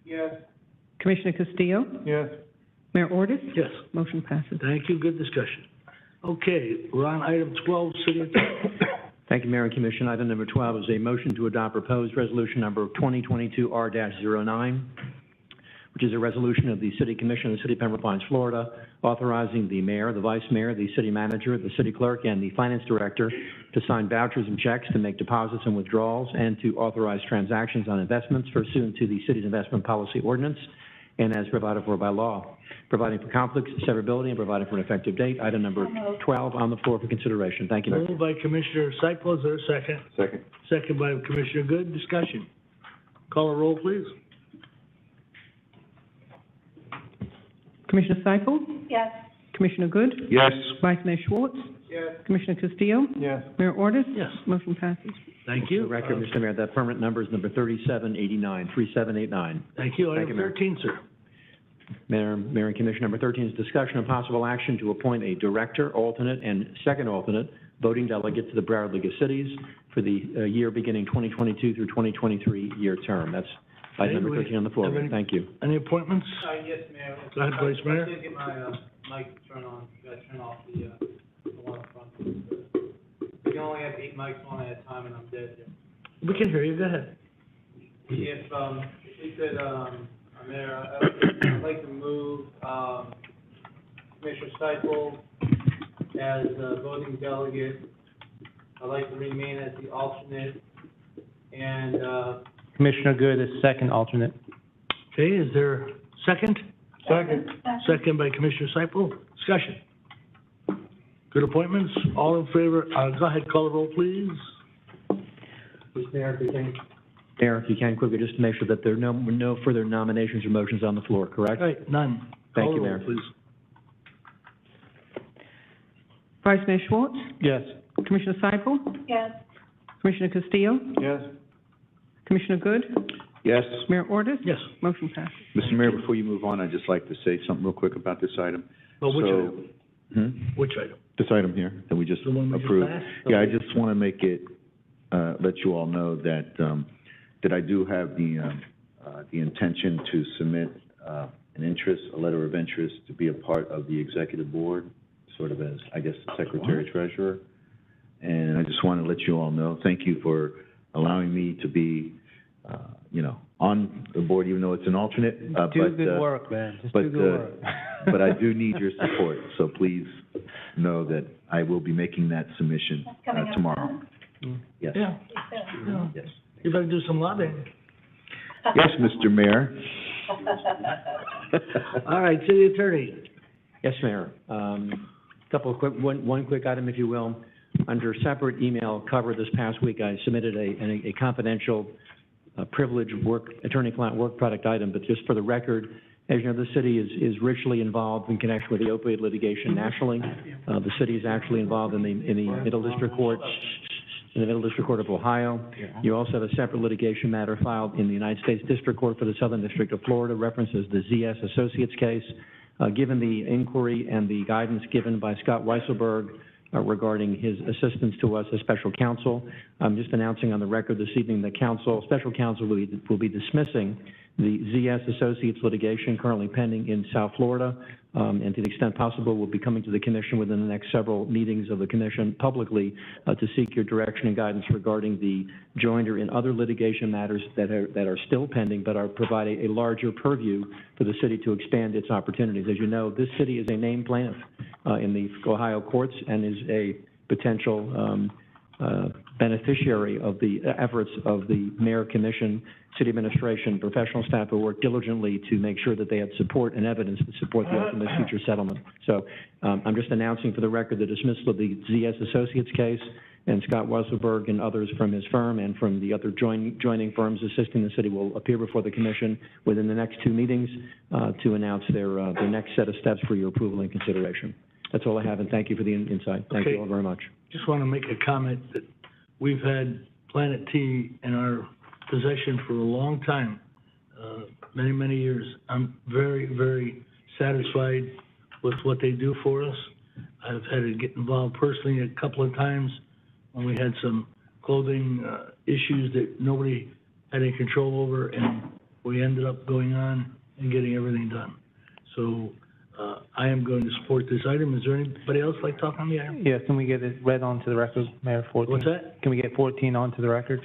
Yes. Commissioner Castillo? Yes. Mayor Ordus? Yes. Motion passes. Thank you, good discussion. Okay, we're on item 12, City Attorney. Thank you, Mayor and Commission. Item number 12 is a motion to adopt proposed resolution number 2022-R-09, which is a resolution of the City Commission of the City of Pembroke Pines, Florida, authorizing the mayor, the vice mayor, the city manager, the city clerk, and the finance director to sign vouchers and checks, to make deposits and withdrawals, and to authorize transactions on investments pursuant to the city's investment policy ordinance and as provided for by law, providing for conflicts, severability, and providing for an effective date. Item number 12 on the floor for consideration. Thank you, Mayor. Moved by Commissioner Seifel, is there a second? Second. Second by Commissioner Good, discussion. Call a roll, please. Commissioner Seifel? Yes. Commissioner Good? Yes. Vice Mayor Schwartz? Yes. Commissioner Castillo? Yes. Mayor Ordus? Yes. Motion passes. Thank For you. the record, Mr. Mayor, that permanent number is number 3789, 3789. Thank you. Thank Item you, Mayor. 13, sir. Mayor and Commissioner, number 13 is discussion and possible action to appoint a director, alternate, and second alternate voting delegate to the Broward League of Cities for the year beginning 2022 through 2023 year term. That's item number 13 on the floor. Thank you. Any appointments? Yes, Mayor. Go ahead, Vice Mayor. I did get my, mic turned on. You gotta turn off the one in front. You can only have 8 mics on at a time, and I'm dead here. We can hear you. Go ahead. If we could, Mayor, I'd like to move, Commissioner Seifel as a voting delegate. I'd like to remain as the alternate, and, Commissioner Good as second alternate. Okay, is there a second? Second. Second by Commissioner Seifel. Discussion. Good appointments. All in favor, go ahead, call the roll, please. Mayor, if you can. Mayor, if you can quickly, just to make sure that there are no further nominations or motions on the floor, correct? Right, none. Thank Call you, the roll, Mayor. please. Vice Mayor Schwartz? Yes. Commissioner Seifel? Yes. Commissioner Castillo? Yes. Commissioner Good? Yes. Mayor Ordus? Yes. Motion passes. Mr. Mayor, before you move on, I'd just like to say something real quick about this item. Well, which So- item? Hmm? Which item? This item here that we just The one we just approved. passed? Yeah, I just want to make it, let you all know that, that I do have the intention to submit, an interest, a letter of interest to be a part of the executive board, sort of as, I guess, the secretary treasurer. And I just want to let you all know, thank you for allowing me to be, on the board, even though it's an alternate. Do good work, man. Just do good work. But I do need your support, so please know that I will be making that submission tomorrow. Yes. Yeah. Yes. You better do some lobbying. Yes, Mr. Mayor. All right, city attorney. Yes, Mayor. Couple of one quick item, if you will. Under separate email cover this past week, I submitted a confidential privileged attorney-client work product item, but just for the record, as you know, the city is richly involved in connection with the opioid litigation nationally. The city is actually involved in the Middle District Court, of Ohio. You also have a separate litigation matter filed in the United States District Court for the Southern District of Florida, references the ZS Associates case. Given the inquiry and the guidance given by Scott Weisselberg regarding his assistance to us as special counsel, I'm just announcing on the record this evening that special counsel will be dismissing the ZS Associates litigation currently pending in South Florida, and to the extent possible, will be coming to the commission within the next several meetings of the commission publicly to seek your direction and guidance regarding the joinder in other litigation matters that are still pending, but provide a larger purview for the city to expand its opportunities. As you know, this city is a named plaintiff in the Ohio courts and is a potential beneficiary of the efforts of the mayor, commission, city administration, professional staff who work diligently to make sure that they had support and evidence to support the ultimate future settlement. So I'm just announcing for the record the dismissal of the ZS Associates case, and Scott Weisselberg and others from his firm and from the other joining firms assisting the city will appear before the commission within the next 2 meetings to announce their next set of steps for your approval and consideration. That's all I have, and thank you for the insight. Thank you all very much. Just want to make a comment that we've had Planet T in our possession for a long time, many, many years. I'm very, very satisfied with what they do for us. I've had to get involved personally a couple of times when we had some clothing issues that nobody had any control over, and we ended up going on and getting everything done. So I am going to support this item. Is there anybody else like to talk on the item? Yeah, can we get it read onto the record, Mayor, 14? What's that? Can we get 14 onto the record,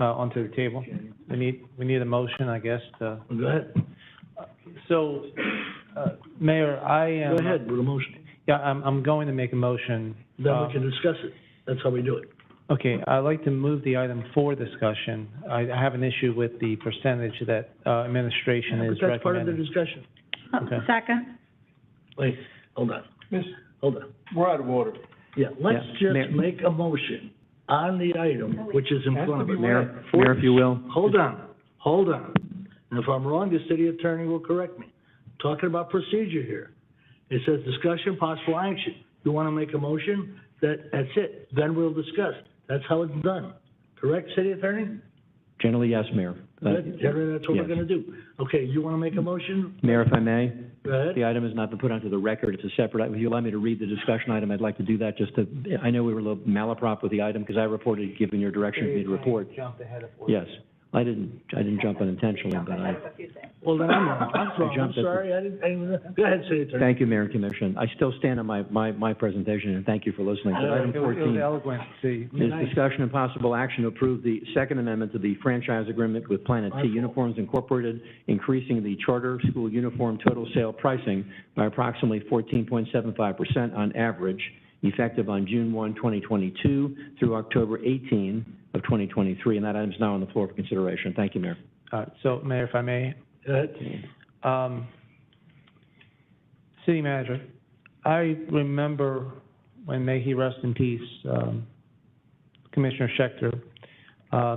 onto the table? We need a motion, I guess, to... Go ahead. So, Mayor, I am... Go ahead with a motion. Yeah, I'm going to make a motion. Then we can discuss it. That's how we do it. Okay, I'd like to move the item for discussion. I have an issue with the percentage that administration is But that's part of the recommending. discussion. Okay. Second. Wait, hold on. Hold on. We're out of order. Yeah, let's Yeah, just make a motion on the item, which is in front of us. Mayor, if you will. Hold on. And if I'm wrong, the city attorney will correct me. Talking about procedure here. It says discussion, possible action. You want to make a motion, that's it. Then we'll discuss. That's how it's done. Correct, City Attorney? Generally, yes, Mayor. Good. Generally, that's what we're yes. going to do. Okay, you want to make a motion? Mayor, if I may, Go ahead. the item has not been put onto the record. It's a separate, if you allow me to read the discussion item, I'd like to do that just to, I know we were a little malaprop with the item because I reported, given your direction for me to report. Jumped ahead of Yes. I didn't jump unintentionally, but Well, then I'm wrong. I'm wrong. I'm jumped at the- sorry. I didn't, go ahead, City Attorney. Thank you, Mayor and Commission. I still stand on my presentation, and thank you for listening. But item It was 14 eloquent, see. is discussion and possible action to approve the Second Amendment to the franchise agreement with Planet T Uniforms Incorporated, increasing the charter school uniform total sale pricing by approximately 14.75% on average, effective on June 1, 2022 through October 18 of 2023, and that item is now on the floor for consideration. Thank you, Mayor. So, Mayor, if I may, Go ahead. City Manager, I remember when, may he rest in peace, Commissioner Schechter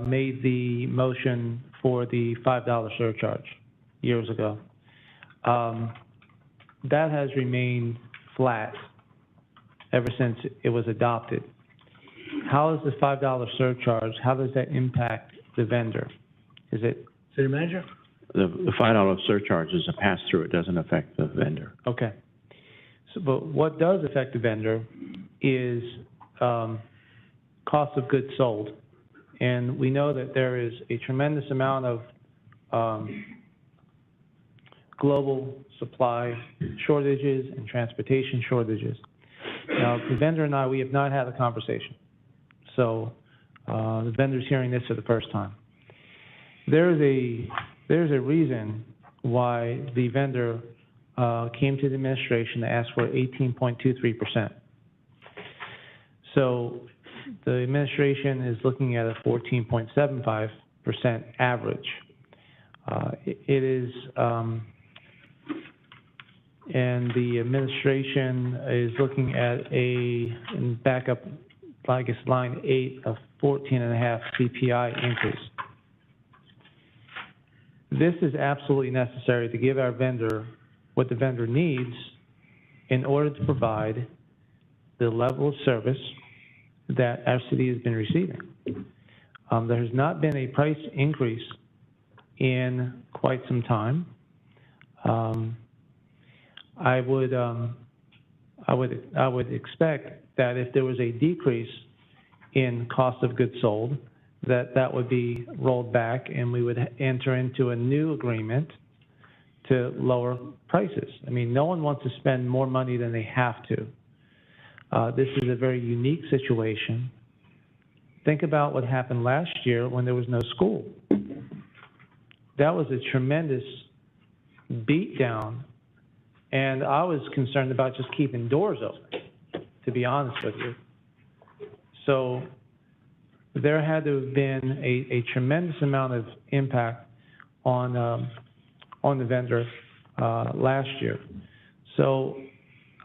made the motion for the $5 surcharge years ago. That has remained flat ever since it was adopted. How is the $5 surcharge, how does that impact the vendor? Is it? City Manager? The $5 surcharge is a pass-through. It doesn't affect the vendor. Okay. So, but what does affect the vendor is cost of goods sold. And we know that there is a tremendous amount of global supply shortages and transportation shortages. Now, the vendor and I, we have not had a conversation. So the vendor's hearing this for the first time. There's a reason why the vendor came to the administration to ask for 18.23%. So the administration is looking at a 14.75% average. It is, and the administration is looking at and back up, I guess, line 8 of 14.5 CPI increase. This is absolutely necessary to give our vendor what the vendor needs in order to provide the level of service that our city has been receiving. There has not been a price increase in quite some time. I would expect that if there was a decrease in cost of goods sold, that would be rolled back and we would enter into a new agreement to lower prices. I mean, no one wants to spend more money than they have to. This is a very unique situation. Think about what happened last year when there was no school. That was a tremendous beatdown, and I was concerned about just keeping doors open, to be honest with you. So there had to have been a tremendous amount of impact on the vendor last year. So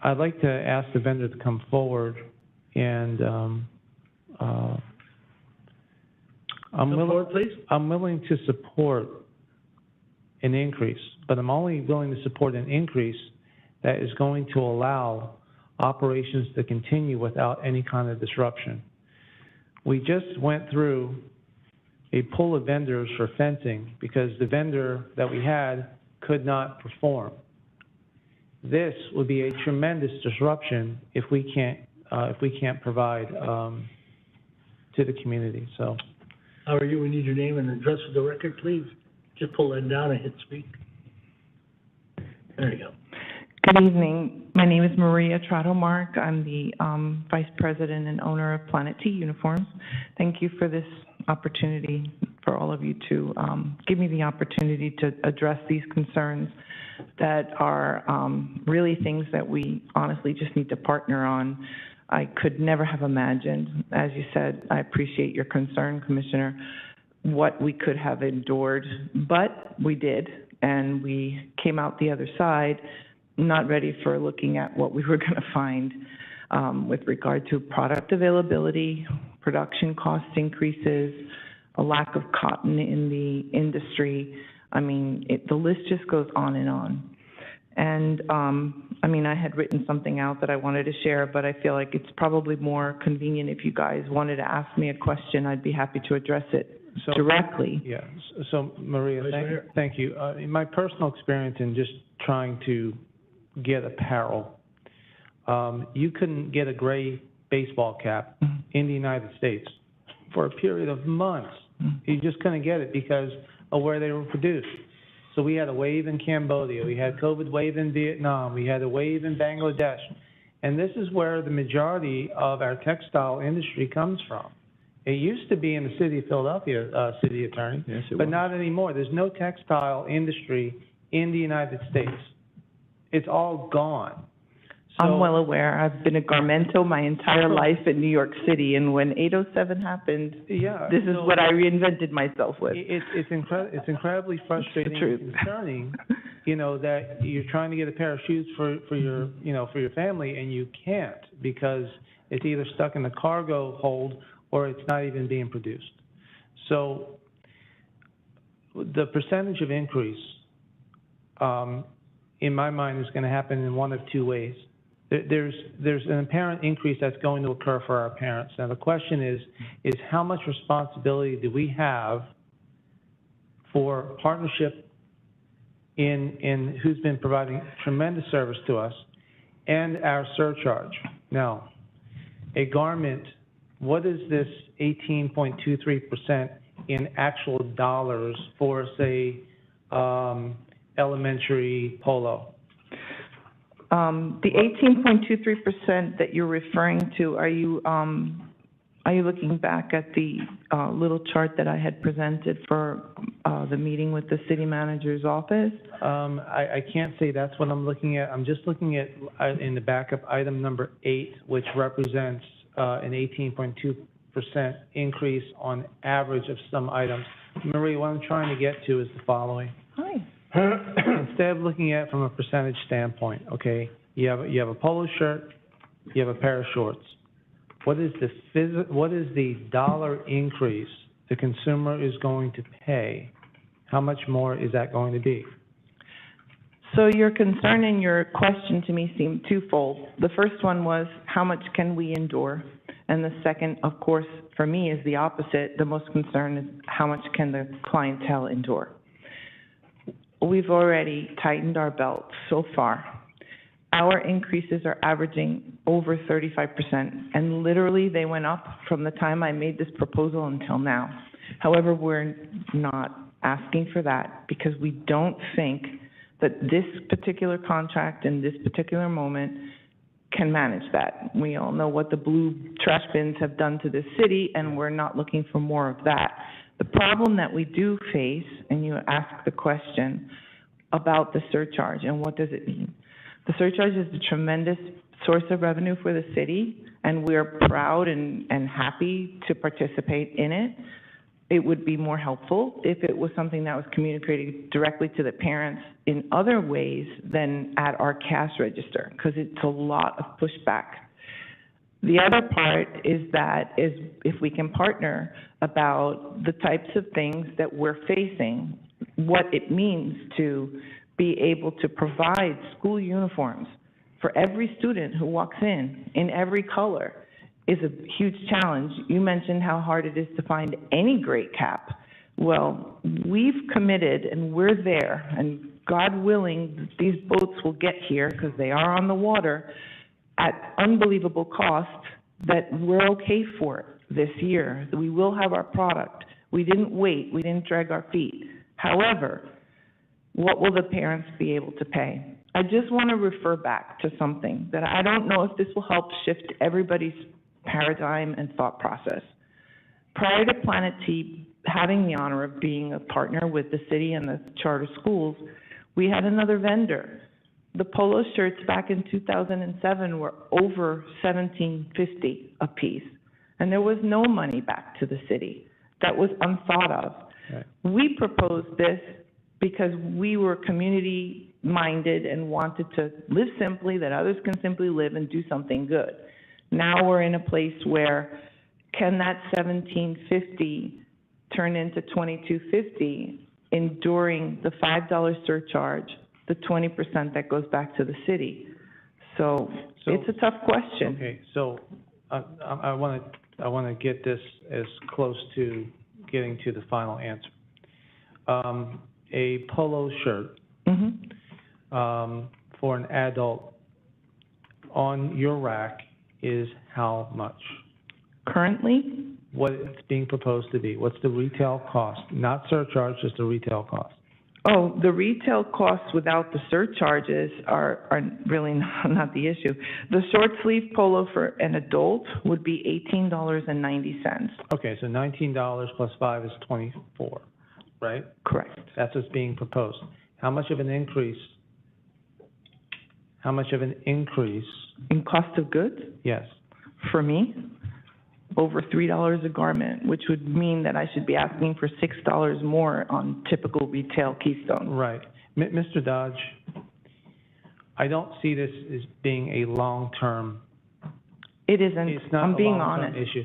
I'd like to ask the vendor to come forward, and I'm willing to support an increase, but I'm only willing to support an increase that is going to allow operations to continue without any kind of disruption. We just went through a pool of vendors for fencing because the vendor that we had could not perform. This would be a tremendous disruption if we can't provide to the community. So, How are you? We need your name and address for the record, please. Just pull that down and hit speak. There you go. Good evening. My name is Maria Trotto-Mark. I'm the Vice President and owner of Planet T Uniforms. Thank you for this opportunity, for all of you to give me the opportunity to address these concerns that are really things that we honestly just need to partner on. I could never have imagined, as you said, I appreciate your concern, Commissioner, what we could have endured, but we did, and we came out the other side not ready for looking at what we were going to find with regard to product availability, production cost increases, a lack of cotton in the industry. I mean, the list just goes on. And I mean, I had written something out that I wanted to share, but I feel like it's probably more convenient if you guys wanted to ask me a question, I'd be happy to address it directly. Yeah, so Maria, thank you. In my personal experience in just trying to get apparel, you couldn't get a gray baseball cap in the United States for a period of months. You just couldn't get it because of where they were produced. So we had a wave in Cambodia, we had COVID wave in Vietnam, we had a wave in Bangladesh. And this is where the majority of our textile industry comes from. It used to be in the city of Philadelphia, City Attorney, but not anymore. There's no textile industry in the United States. It's all gone. I'm well aware. I've been a Garmento my entire life in New York City, and when 807 happened, this is what I reinvented myself with. It's incredibly frustrating and concerning, you know, that you're trying to get a pair of shoes for your, you know, for your family, and you can't because it's either stuck in the cargo hold or it's not even being produced. So the percentage of increase, in my mind, is going to happen in one of two ways. There's an apparent increase that's going to occur for our parents. Now, the question is how much responsibility do we have for partnership in who's been providing tremendous service to us and our surcharge? Now, a garment, what is this 18.23% in actual dollars for, say, elementary polo? The 18.23% that you're referring to, are you looking back at the little chart that I had presented for the meeting with the city manager's office? I can't say that's what I'm looking at. I'm just looking at in the backup item number 8, which represents an 18.2% increase on average of some items. Marie, what I'm trying to get to is the following. Hi. Instead of looking at it from a percentage standpoint, okay, you have a polo shirt, you have a pair of shorts. What is the dollar increase the consumer is going to pay? How much more is that going to be? So your concern and your question to me seemed twofold. The first one was, how much can we endure? And the second, of course, for me is the opposite. The most concern is how much can the clientele endure? We've already tightened our belts so far. Our increases are averaging over 35%, and literally they went up from the time I made this proposal until now. However, we're not asking for that because we don't think that this particular contract in this particular moment can manage that. We all know what the blue trash bins have done to this city, and we're not looking for more of that. The problem that we do face, and you ask the question about the surcharge and what does it mean? The surcharge is a tremendous source of revenue for the city, and we're proud and happy to participate in it. It would be more helpful if it was something that was communicated directly to the parents in other ways than at our cash register, because it's a lot of pushback. The other part is if we can partner about the types of things that we're facing, what it means to be able to provide school uniforms for every student who walks in every color is a huge challenge. You mentioned how hard it is to find any great cap. Well, we've committed and we're there, and God willing, these boats will get here because they are on the water at unbelievable cost that we're okay for this year. We will have our product. We didn't wait. We didn't drag our feet. However, what will the parents be able to pay? I just want to refer back to something that I don't know if this will help shift everybody's paradigm and thought process. Prior to Planet T having the honor of being a partner with the city and the charter schools, we had another vendor. The polo shirts back in 2007 were over $17.50 a piece, and there was no money back to the city. That was unthought of. Right. We proposed this because we were community-minded and wanted to live simply, that others can simply live and do something good. Now we're in a place where can that $17.50 turn into $22.50, enduring the $5 surcharge, the 20% that goes back to the city? So it's a tough question. Okay, so I want to get this as close to getting to the final answer. A polo shirt for an adult on your rack is how much? Currently? What it's being proposed to be? What's the retail cost? Not surcharge, just the retail cost. Oh, the retail costs without the surcharges are really not the issue. The short sleeve polo for an adult would be $18.90. Okay, so $19 plus 5 is 24, right? Correct. That's what's being proposed. How much of an increase? How much of an increase? In cost of goods? Yes. For me, over $3 a garment, which would mean that I should be asking for $6 more on typical retail Keystone. Right. Mr. Dodge, I don't see this as being a long-term. It isn't. It's not I'm a being long-term honest. issue.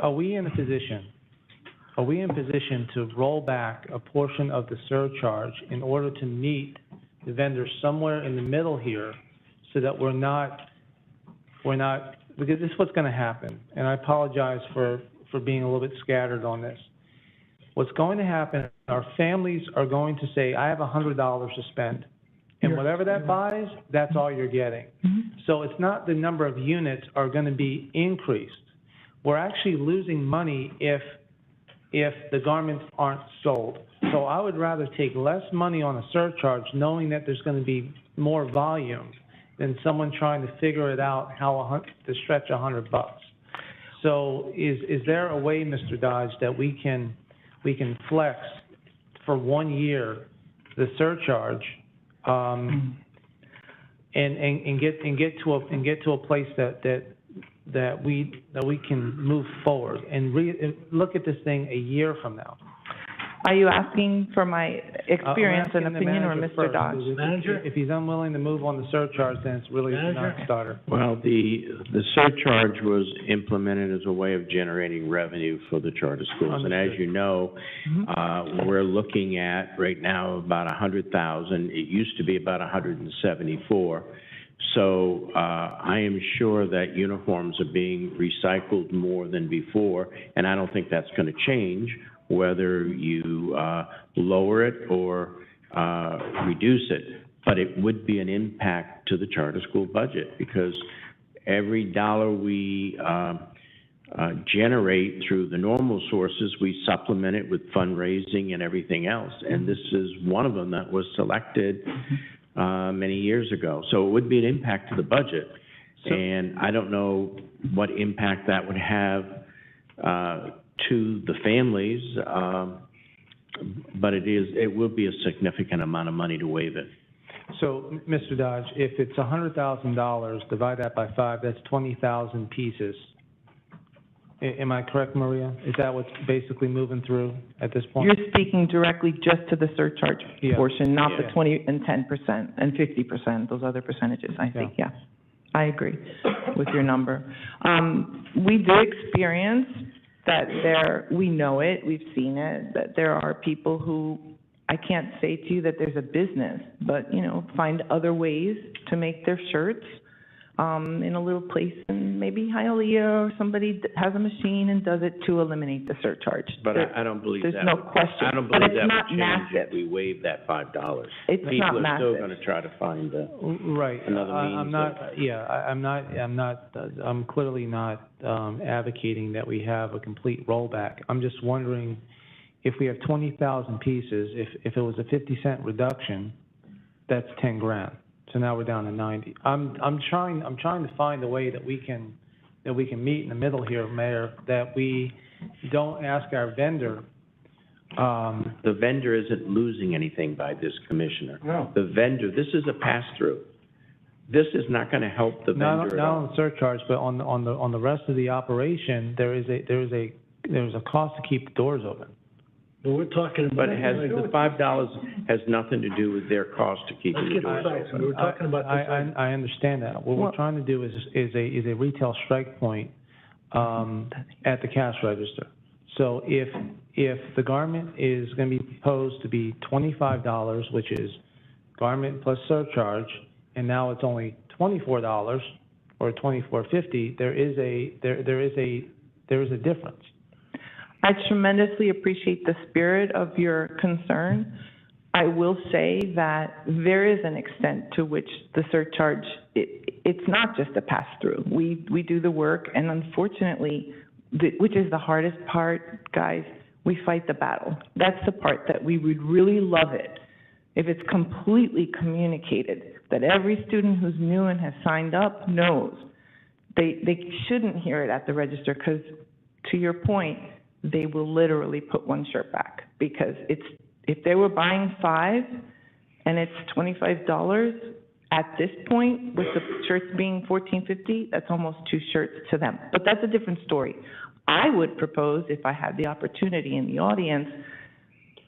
Are we in a position to roll back a portion of the surcharge in order to meet the vendors somewhere in the middle here, so that we're not, because this is what's going to happen, and I apologize for being a little bit scattered on this. What's going to happen, our families are going to say, I have $100 to spend, and whatever that buys, that's all you're getting. So it's not the number of units are going to be increased. We're actually losing money if the garments aren't sold. So I would rather take less money on a surcharge, knowing that there's going to be more volume, than someone trying to figure it out how to stretch $100. So is there a way, Mr. Dodge, that we can flex for 1 year the surcharge, and get to a place that we can move forward and look at this thing a year from now? Are you asking for my experience and opinion, or Mr. Dodge? Manager? If he's unwilling to move on the surcharge, then it's really a non-starter. Well, the surcharge was implemented as a way of generating revenue for the charter schools. And as you know, we're looking at right now about 100,000. It used to be about 174. So I am sure that uniforms are being recycled more than before, and I don't think that's going to change, whether you lower it or reduce it. But it would be an impact to the charter school budget, because every dollar we generate through the normal sources, we supplement it with fundraising and everything else. And this is one of them that was selected many years ago. So it would be an impact to the budget. And I don't know what impact that would have to the families, but it will be a significant amount of money to waive it. So, Mr. Dodge, if it's $100,000, divide that by 5, that's 20,000 pieces. Am I correct, Maria? Is that what's basically moving through at this point? You're speaking directly just to the surcharge portion, not the 20 and 10% and 50%, those other percentages, I think, yeah. I agree with your number. We do experience that we know it, we've seen it, that there are people who, I can't say to you that there's a business, but, find other ways to make their shirts in a little place in maybe Hialeah, or somebody has a machine and does it to eliminate the surcharge. But I don't believe that. There's no question. I don't But believe it's that not would change massive. if we waive that $5. It's not People are massive. still going to try to find another means. I'm clearly not advocating that we have a complete rollback. I'm just wondering, if we have 20,000 pieces, if it was a 50-cent reduction, that's 10 grand. So now we're down to 90. I'm trying to find a way that we can meet in the middle here, Mayor, that we don't ask our vendor. The vendor isn't losing anything by this, Commissioner. No. The vendor, this is a pass-through. This is not going to help the vendor at Not all. on the surcharge, but on the rest of the operation, there's a cost to keep the doors open. But we're talking about. But the $5 has nothing to do with their cost to keep the doors open. We're talking about this. I understand that. What we're trying to do is a retail strike point at the cash register. So if the garment is going to be proposed to be $25, which is garment plus surcharge, and now it's only $24 or $24.50, there is a difference. I tremendously appreciate the spirit of your concern. I will say that there is an extent to which the surcharge, it's not just a pass-through. We do the work, and unfortunately, which is the hardest part, guys, we fight the battle. That's the part that we would really love it if it's completely communicated, that every student who's new and has signed up knows. They shouldn't hear it at the register because, to your point, they will literally put one shirt back because if they were buying 5 and it's $25 at this point with the shirts being $14.50, that's almost 2 shirts to them. But that's a different story. I would propose, if I had the opportunity in the audience,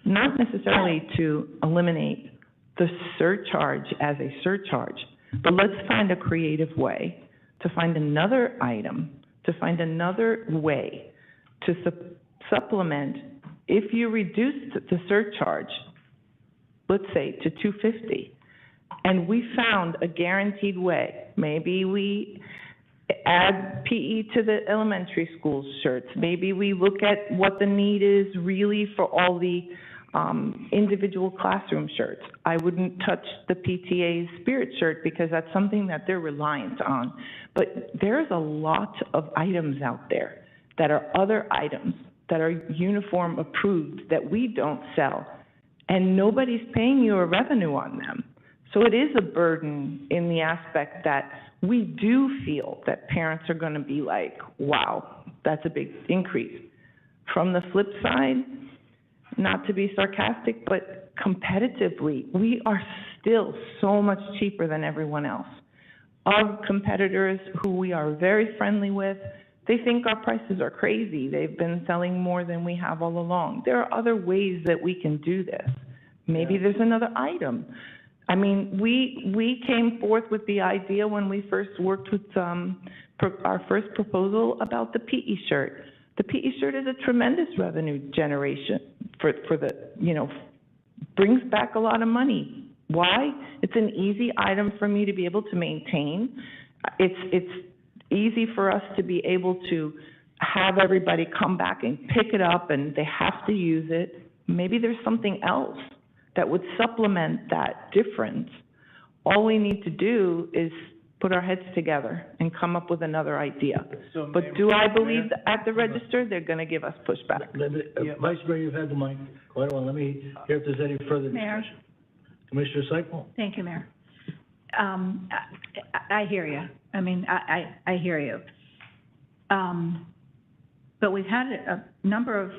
not necessarily to eliminate the surcharge as a surcharge, but let's find a creative way to find another item, to find another way to supplement. If you reduce the surcharge, let's say to $2.50, and we found a guaranteed way, maybe we add PE to the elementary school shirts, maybe we look at what the need is really for all the individual classroom shirts. I wouldn't touch the PTA's spirit shirt because that's something that they're reliant on. But there's a lot of items out there that are other items that are uniform approved that we don't sell, and nobody's paying you a revenue on them. So it is a burden in the aspect that we do feel that parents are going to be like, wow, that's a big increase. From the flip side, not to be sarcastic, but competitively, we are still so much cheaper than everyone else. Our competitors, who we are very friendly with, they think our prices are crazy. They've been selling more than we have all along. There are other ways that we can do this. Maybe there's another item. I mean, we came forth with the idea when we first worked with our first proposal about the PE shirt. The PE shirt is a tremendous revenue generation for the, brings back a lot of money. Why? It's an easy item for me to be able to maintain. It's easy for us to be able to have everybody come back and pick it up, and they have to use it. Maybe there's something else that would supplement that difference. All we need to do is put our heads together and come up with another idea. But do I believe that at the register, they're going to give us pushback? Vice Mayor, you've had the mic quite a while. Let me hear if there's any further Mayor. discussion. Commissioner Seifel? Thank you, Mayor. I hear you. I mean, I hear you. But we've had a number of,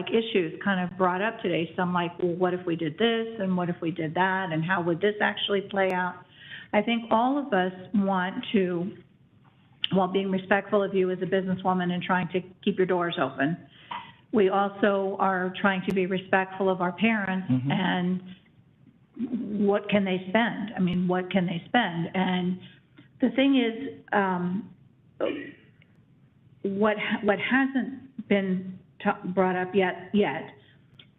issues kind of brought up today. Some well, what if we did this, and what if we did that, and how would this actually play out? I think all of us want to, while being respectful of you as a businesswoman and trying to keep your doors open, we also are trying to be respectful of our parents and what can they spend? I mean, what can they spend? And the thing is, what hasn't been brought up yet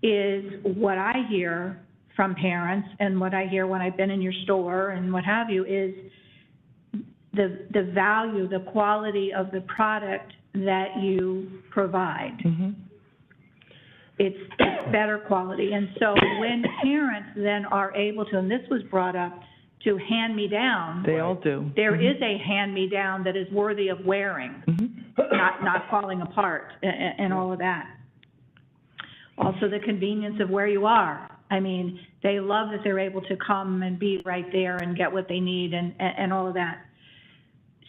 is what I hear from parents and what I hear when I've been in your store and what have you is the value, the quality of the product that you provide. It's better quality. And so when parents then are able to, and this was brought up, to hand me down. They all do. There is a hand me down that is worthy of wearing, not falling apart and all of that. Also the convenience of where you are. I mean, they love that they're able to come and be right there and get what they need and all of that.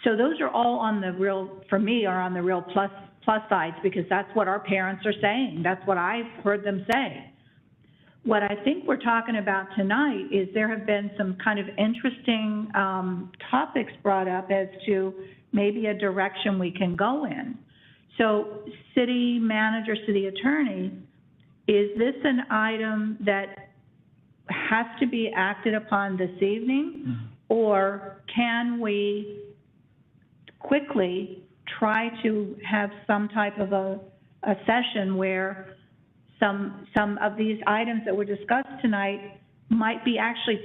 So those are all on the real, for me, are on the real plus sides, because that's what our parents are saying. That's what I've heard them say. What I think we're talking about tonight is there have been some kind of interesting topics brought up as to maybe a direction we can go in. So city manager, city attorney, is this an item that has to be acted upon this evening, or can we quickly try to have some type of a session where some of these items that were discussed tonight might be actually,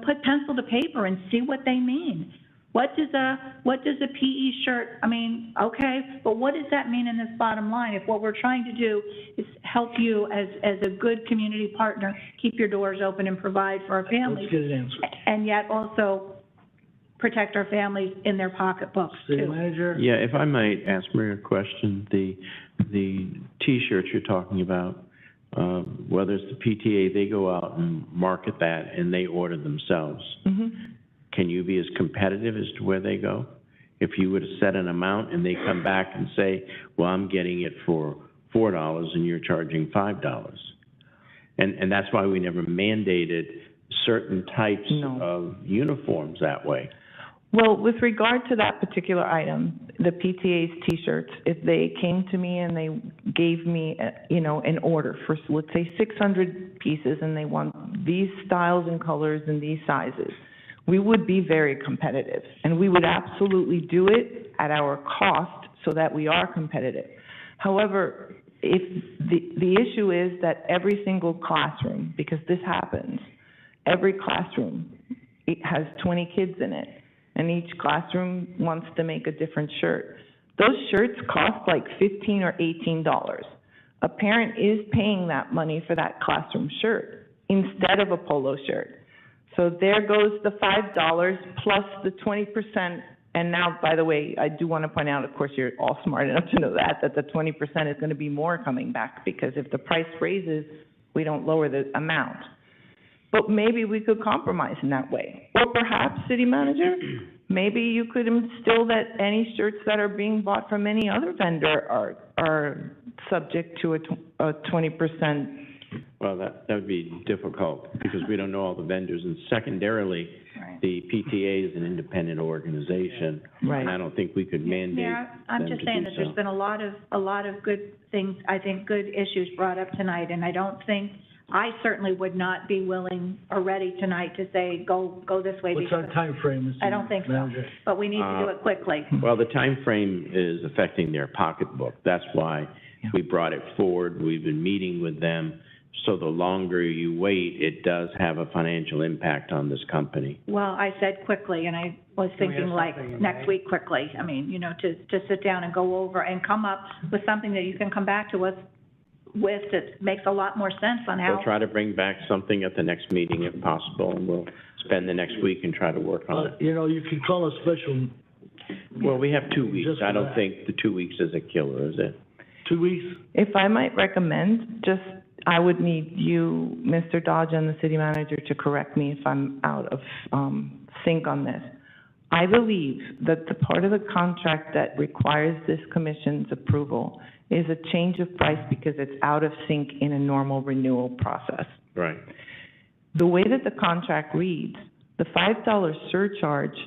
put pencil to paper and see what they mean. What does a PE shirt, okay, but what does that mean in this bottom line? If what we're trying to do is help you as a good community partner, keep your doors open and provide for our families. Let's get it answered. And yet also protect our families in their pocketbooks City too. Manager? Yeah, if I might ask Maria a question, the T-shirts you're talking about, whether it's the PTA, they go out and market that and they order themselves. Can you be as competitive as to where they go? If you were to set an amount and they come back and say, well, I'm getting it for $4 and you're charging $5. And that's why we never mandated certain types of uniforms that way. Well, with regard to that particular item, the PTA's T-shirts, if they came to me and they gave me, an order for, let's say, 600 pieces, and they want these styles and colors and these sizes, we would be very competitive, and we would absolutely do it at our cost so that we are competitive. However, if the issue is that every single classroom, because this happens, every classroom, it has 20 kids in it, and each classroom wants to make a different shirt. Those shirts cost like $15 or $18. A parent is paying that money for that classroom shirt instead of a polo shirt. So there goes the $5 plus the 20%. And now, by the way, I do want to point out, of course, you're all smart enough to know that the 20% is going to be more coming back, because if the price raises, we don't lower the amount. But maybe we could compromise in that way. Or perhaps, City Manager, maybe you could instill that any shirts that are being bought from any other vendor are subject to a 20%. Well, that would be difficult because we don't know all the vendors. And secondarily, the PTA is an independent organization. Right. And I don't think we could mandate Mayor, I'm them just to saying do that there's so. been a lot of good things, I think, good issues brought up tonight, and I certainly would not be willing or ready tonight to say, go this way. What's our because time frame, Mr. I don't think so, Manager? but we need to do it quickly. Well, the time frame is affecting their pocketbook. That's why we brought it forward. We've been meeting with them. So the longer you wait, it does have a financial impact on this company. Well, I said quickly, and I was Can we thinking have like something in next May? week quickly. To sit down and go over and come up with something that you can come back to us with that makes a lot more sense on how. We'll try to bring back something at the next meeting if possible, and we'll spend the next week and try to work on it. You can call a special, Well, we have 2 weeks. Just for I don't that. think the 2 weeks is a killer, is it? 2 weeks? If I might recommend, I would need you, Mr. Dodge, and the city manager to correct me if I'm out of sync on this. I believe that the part of the contract that requires this commission's approval is a change of price because it's out of sync in a normal renewal process. Right. The way that the contract reads, the $5 surcharge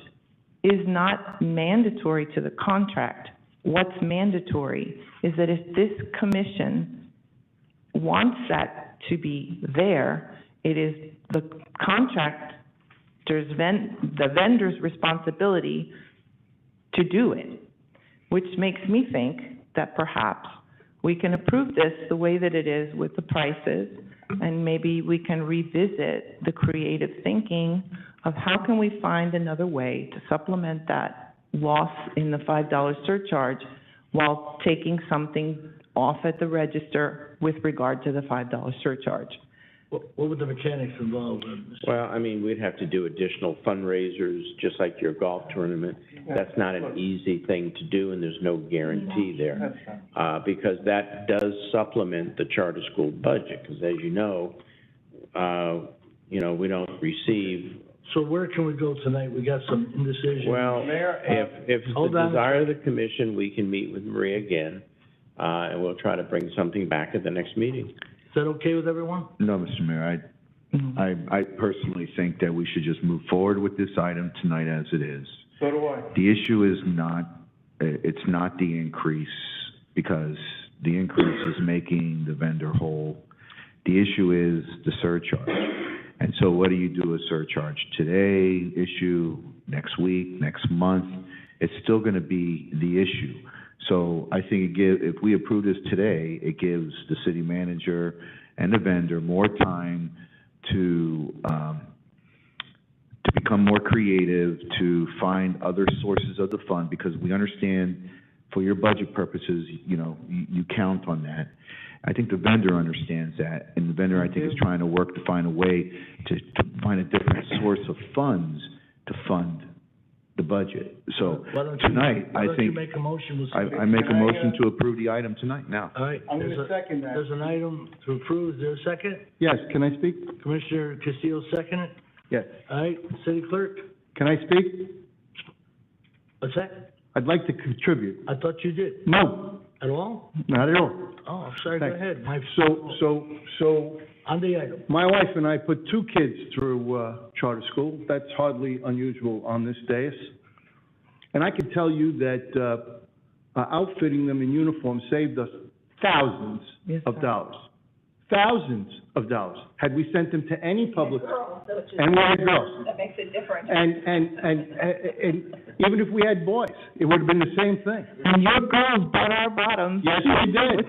is not mandatory to the contract. What's mandatory is that if this commission wants that to be there, it is the the vendor's responsibility to do it, which makes me think that perhaps we can approve this the way that it is with the prices, and maybe we can revisit the creative thinking of how can we find another way to supplement that loss in the $5 surcharge while taking something off at the register with regard to the $5 surcharge. What would the mechanics involve? Well, I mean, we'd have to do additional fundraisers, just like your golf tournament. That's not an easy thing to do, and there's no guarantee there. Because that does supplement the charter school budget, because as you know, we don't receive. So where can we go tonight? We got some indecision. Well, if it's the desire of the commission, we can meet with Maria again, and we'll try to bring something back at the next meeting. Is that okay with everyone? No, Mr. Mayor, I personally think that we should just move forward with this item tonight as it is. So do I. The issue is it's not the increase, because the increase is making the vendor whole. The issue is the surcharge. And so what do you do with surcharge? Today, issue, next week, next month, it's still going to be the issue. So I think if we approve this today, it gives the city manager and the vendor more time to become more creative, to find other sources of the fund, because we understand for your budget purposes, you count on that. I think the vendor understands that, and the vendor, I think, is trying to work to find a way to find a different source of funds to fund the budget. So tonight, I Why don't you think, make a motion? I make a motion to approve the item tonight now. All right. I'm gonna second that. There's an item to approve. Is there a second? Yes, can I speak? Commissioner Castillo, second it. Yes. All right, City Clerk, Can I speak? what's that? I'd like to contribute. I thought you did. No, At all? not at all. Oh, I'm sorry, go Thanks. ahead. So, On the item. my wife and I put 2 kids through, charter school. That's hardly unusual on this dais. And I can tell you that, outfitting them in uniform saved us thousands of dollars. Thousands of dollars. Had we sent them to any public, and we had girls. That makes it different. And even if we had boys, it would have been the same thing. And your girls bought our bottoms. Yes, we did.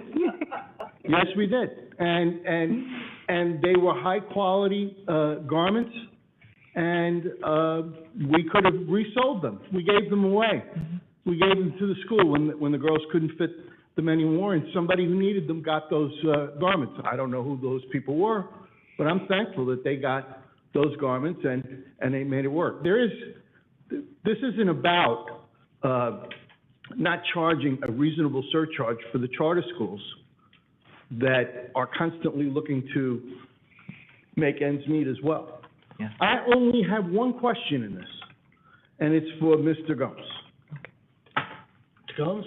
Yes, we did. And they were high-quality, garments, and, we could have resold them. We gave them away. We gave them to the school when the girls couldn't fit them anymore, and somebody who needed them got those, garments. I don't know who those people were, but I'm thankful that they got those garments and they made it work. This isn't about, not charging a reasonable surcharge for the charter schools that are constantly looking to make ends meet as well. Yeah. I only have one question in this, and it's for Mr. Gomes. Gomes?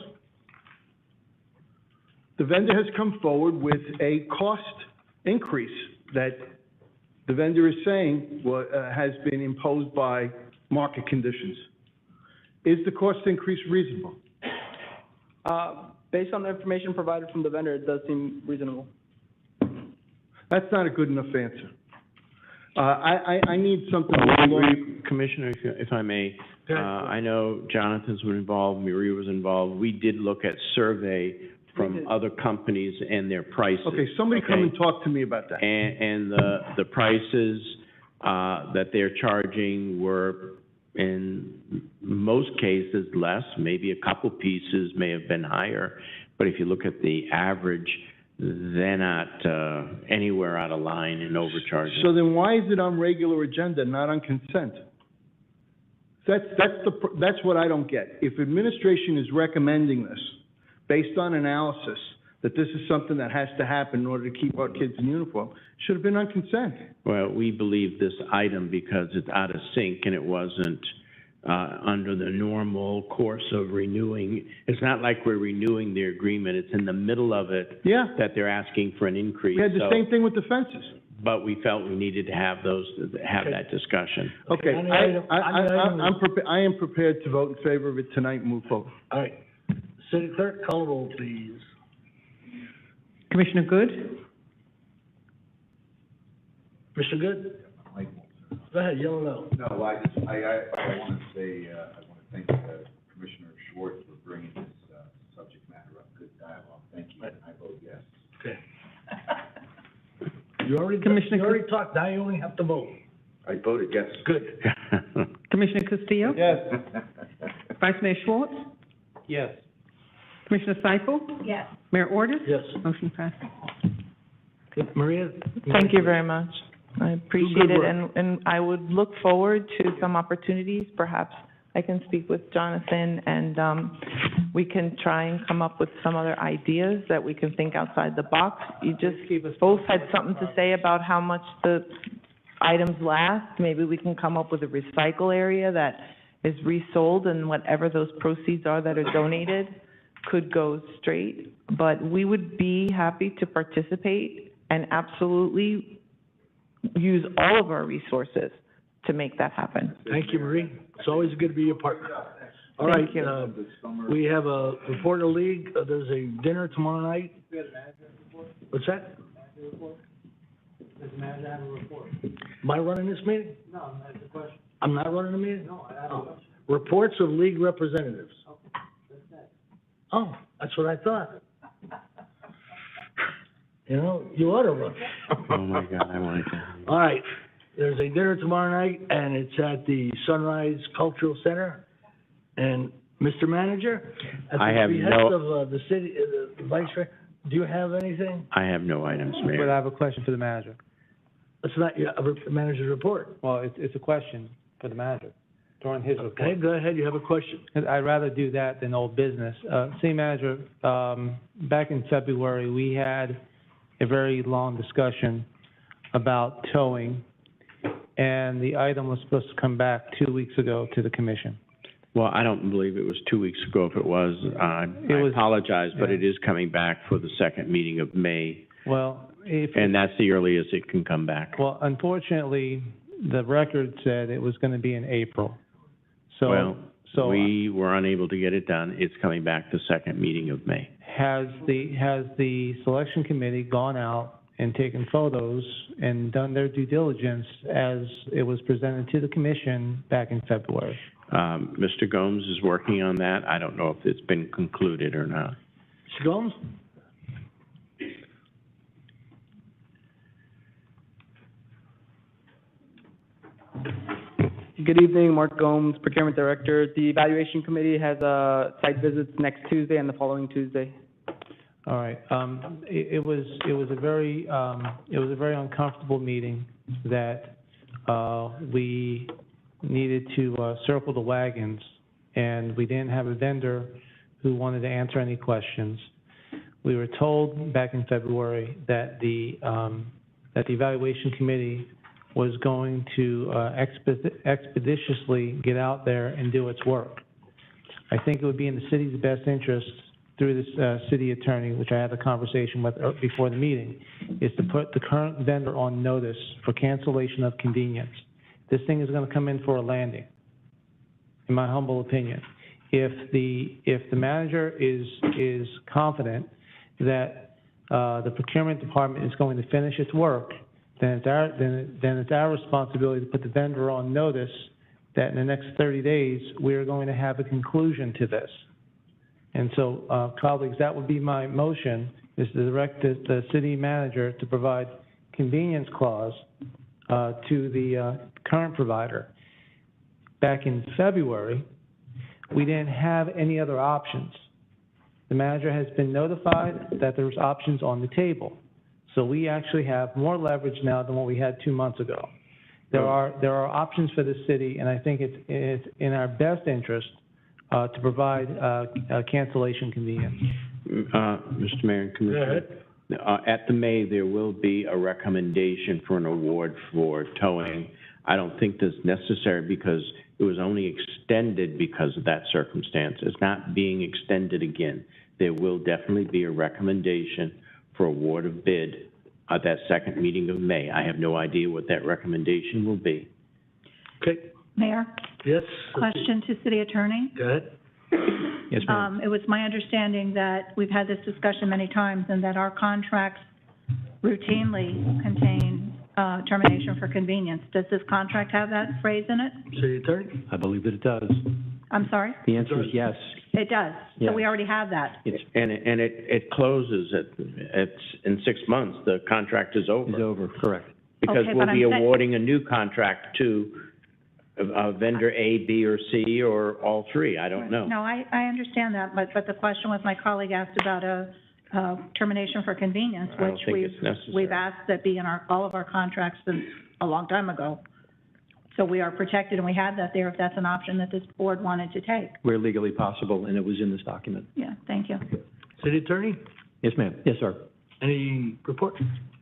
The vendor has come forward with a cost increase that the vendor is saying has been imposed by market conditions. Is the cost increase reasonable? Based on the information provided from the vendor, it does seem reasonable. That's not a good enough answer. I need something. Commissioner, if I may, I know Jonathan's was involved, Maria was involved. We did look at survey from other companies and their prices. Okay, somebody come and talk to me about that. And the prices that they're charging were, in most cases, less. Maybe a couple pieces may have been higher. But if you look at the average, they're not anywhere out of line in overcharging. So then why is it on regular agenda, not on consent? That's what I don't get. If administration is recommending this, based on analysis, that this is something that has to happen in order to keep our kids in uniform, should have been on consent. Well, we believe this item because it's out of sync and it wasn't under the normal course of renewing. It's not like we're renewing the agreement. It's in the middle of it that they're asking for an increase. We had the same thing with the fences. But we felt we needed to have that discussion. Okay, I am prepared to vote in favor of it tonight and move forward. All right. City Clerk, call roll, please. Commissioner Good? Mr. Good? Go ahead, yell it out. No, I want to say, I want to thank Commissioner Schwartz for bringing this subject matter up. Good dialogue. Thank you, and I vote yes. Okay. You already talked, now you only have to vote. I voted yes. Good. Commissioner Castillo? Yes. Vice Mayor Schwartz? Yes. Commissioner Seifel? Yes. Mayor Ordus? Yes. Motion passed. Maria? Thank you very much. I appreciate it, work. and I would look forward to some opportunities. Perhaps I can speak with Jonathan, and we can try and come up with some other ideas that we can think outside the box. You just both had something to say about how much the items last. Maybe we can come up with a recycle area that is resold, and whatever those proceeds are that are donated could go straight. But we would be happy to participate and absolutely use all of our resources to make that happen. Thank you, Marie. It's always good to be a partner. All right, Thank you. we have a report of league. There's a dinner tomorrow night. What's that? Does the manager have a report? Am I running this meeting? No, that's the question. I'm not running the meeting? No, I have a question. Reports of league representatives. Okay, that's that. Oh, that's what I thought. You know, you ought to run. Oh, my God, I wanted to. All right, there's a dinner tomorrow night, and it's at the Sunrise Cultural Center. And, Mr. Manager, at I the have behest no- of the city, the vice chair, do you have anything? I have no items, But Mayor. I have a question for the manager. It's not your manager's report. Well, it's a question for the manager during his report. Okay, go ahead, you have a question. I'd rather do that than old business. City manager, back in February, we had a very long discussion about towing, and the item was supposed to come back 2 weeks ago to the commission. Well, I don't believe it was 2 weeks ago. If it was, I apologize, but it is coming back for the second meeting of May, Well, and that's the earliest it can come back. well, unfortunately, the record said it was gonna be in April. Well, So we were unable to get it done. It's coming back the second meeting of May. has the selection committee gone out and taken photos and done their due diligence as it was presented to the commission back in February? Mr. Gomes is working on that. I don't know if it's been concluded or not. Mr. Gomes? Good evening, Mark Gomes, Procurement Director. The Evaluation Committee has site visits next Tuesday and the following Tuesday. All right, it was a very uncomfortable meeting that, we needed to, circle the wagons, and we didn't have a vendor who wanted to answer any questions. We were told back in February that the Evaluation Committee was going to, expeditiously get out there and do its work. I think it would be in the city's best interest through this city attorney, which I had a conversation with before the meeting, is to put the current vendor on notice for cancellation of convenience. This thing is gonna come in for a landing, in my humble opinion. If the manager is confident that the procurement department is going to finish its work, then it's our responsibility to put the vendor on notice that in the next 30 days, we are going to have a conclusion to this. And so, colleagues, that would be my motion, is to direct the city manager to provide convenience clause to the current provider. Back in February, we didn't have any other options. The manager has been notified that there's options on the table. So we actually have more leverage now than what we had 2 months ago. There are options for the city, and I think it's in our best interest to provide cancellation convenience. Mr. Mayor and Commissioner. At the May, there will be a recommendation for an award for towing. I don't think that's necessary because it was only extended because of that circumstance. It's not being extended again. There will definitely be a recommendation for award of bid at that second meeting of May. I have no idea what that recommendation will be. Okay, Mayor, yes? question to city attorney. Go ahead. Yes, ma'am. It was my understanding that we've had this discussion many times and that our contracts routinely contain termination for convenience. Does this contract have that phrase in it? City attorney? I believe that it does. I'm sorry? The answer is yes. It does. Yes. So we already have that. It closes in 6 months. The contract is over. It's over, correct. Because Okay, we'll but be I'm saying- awarding a new contract to vendor A, B, or C, or all three. I don't know. No, I understand that, but the question was, my colleague asked about a termination for convenience, I don't which think it's necessary. we've asked that be in all of our contracts since a long time ago. So we are protected, and we have that there if that's an option that this board wanted to take. Where legally possible, and it was in this document. Yeah, thank you. City attorney? Yes, ma'am. Yes, sir. Any report?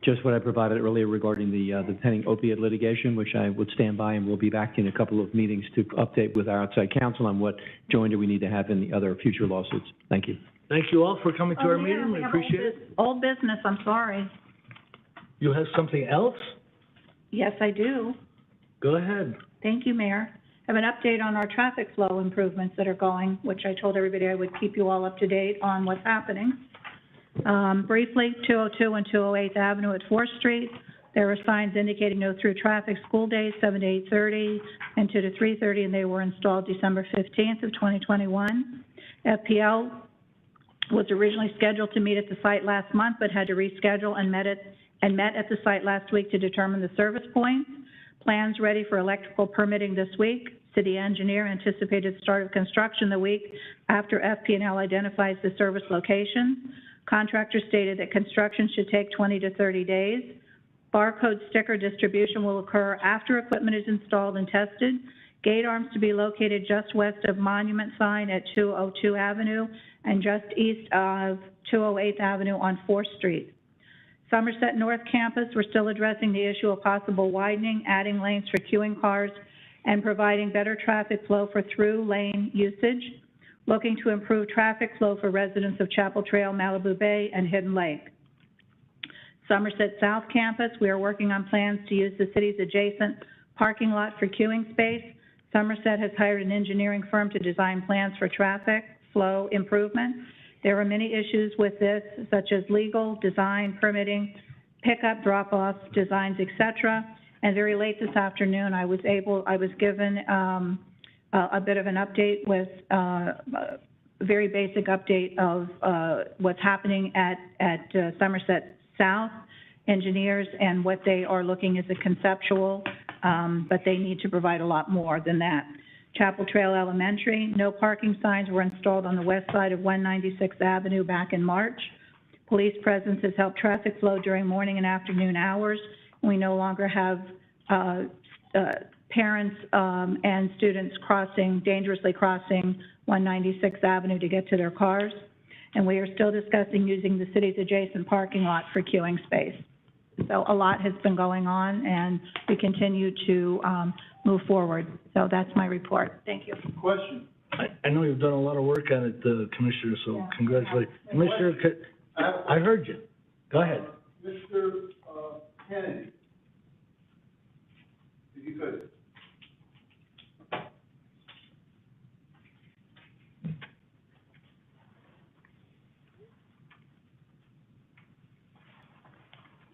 Just what I provided earlier regarding the pending opiate litigation, which I would stand by, and we'll be back in a couple of meetings to update with our outside counsel on what joinder we need to have in the other future lawsuits. Thank you. Thank you all for coming to our meeting, we have appreciate it. Old business, I'm sorry. You have something else? Yes, I do. Go ahead. Thank you, Mayor. I have an update on our traffic flow improvements that are going, which I told everybody I would keep you all up to date on what's happening. Briefly, 202 and 208th Avenue at 4th Street, there are signs indicating no through traffic school days, 7 to 8:30 and 2 to 3:30, and they were installed December 15th of 2021. FPL was originally scheduled to meet at the site last month, but had to reschedule and met at and met at the site last week to determine the service points. Plans ready for electrical permitting this week. City engineer anticipated start of construction the week after FP&L identifies the service location. Contractor stated that construction should take 20 to 30 days. Barcode sticker distribution will occur after equipment is installed and tested. Gate arms to be located just west of Monument Sign at 202 Avenue and just east of 208th Avenue on 4th Street. Somerset North Campus, we're still addressing the issue of possible widening, adding lanes for queuing cars, and providing better traffic flow for through lane usage. Looking to improve traffic flow for residents of Chapel Trail, Malibu Bay, and Hidden Lake. Somerset South Campus, we are working on plans to use the city's adjacent parking lot for queuing space. Somerset has hired an engineering firm to design plans for traffic flow improvement. There are many issues with this, such as legal, design, permitting, pickup, drop-offs, designs, etc. And very late this afternoon, I was given a bit of an update with a very basic update of what's happening at Somerset South engineers and what they are looking as a conceptual, but they need to provide a lot more than that. Chapel Trail Elementary, no parking signs were installed on the west side of 196th Avenue back in March. Police presence has helped traffic flow during morning and afternoon hours. We no longer have parents and students dangerously crossing 196th Avenue to get to their cars. And we are still discussing using the city's adjacent parking lot for queuing space. So a lot has been going on, and we continue to move forward. So that's my report. Thank you. Question. I know you've done a lot of work on it, Commissioner, so congratulations. Commissioner, I heard you. Go ahead. Mr. Kennedy, if you could.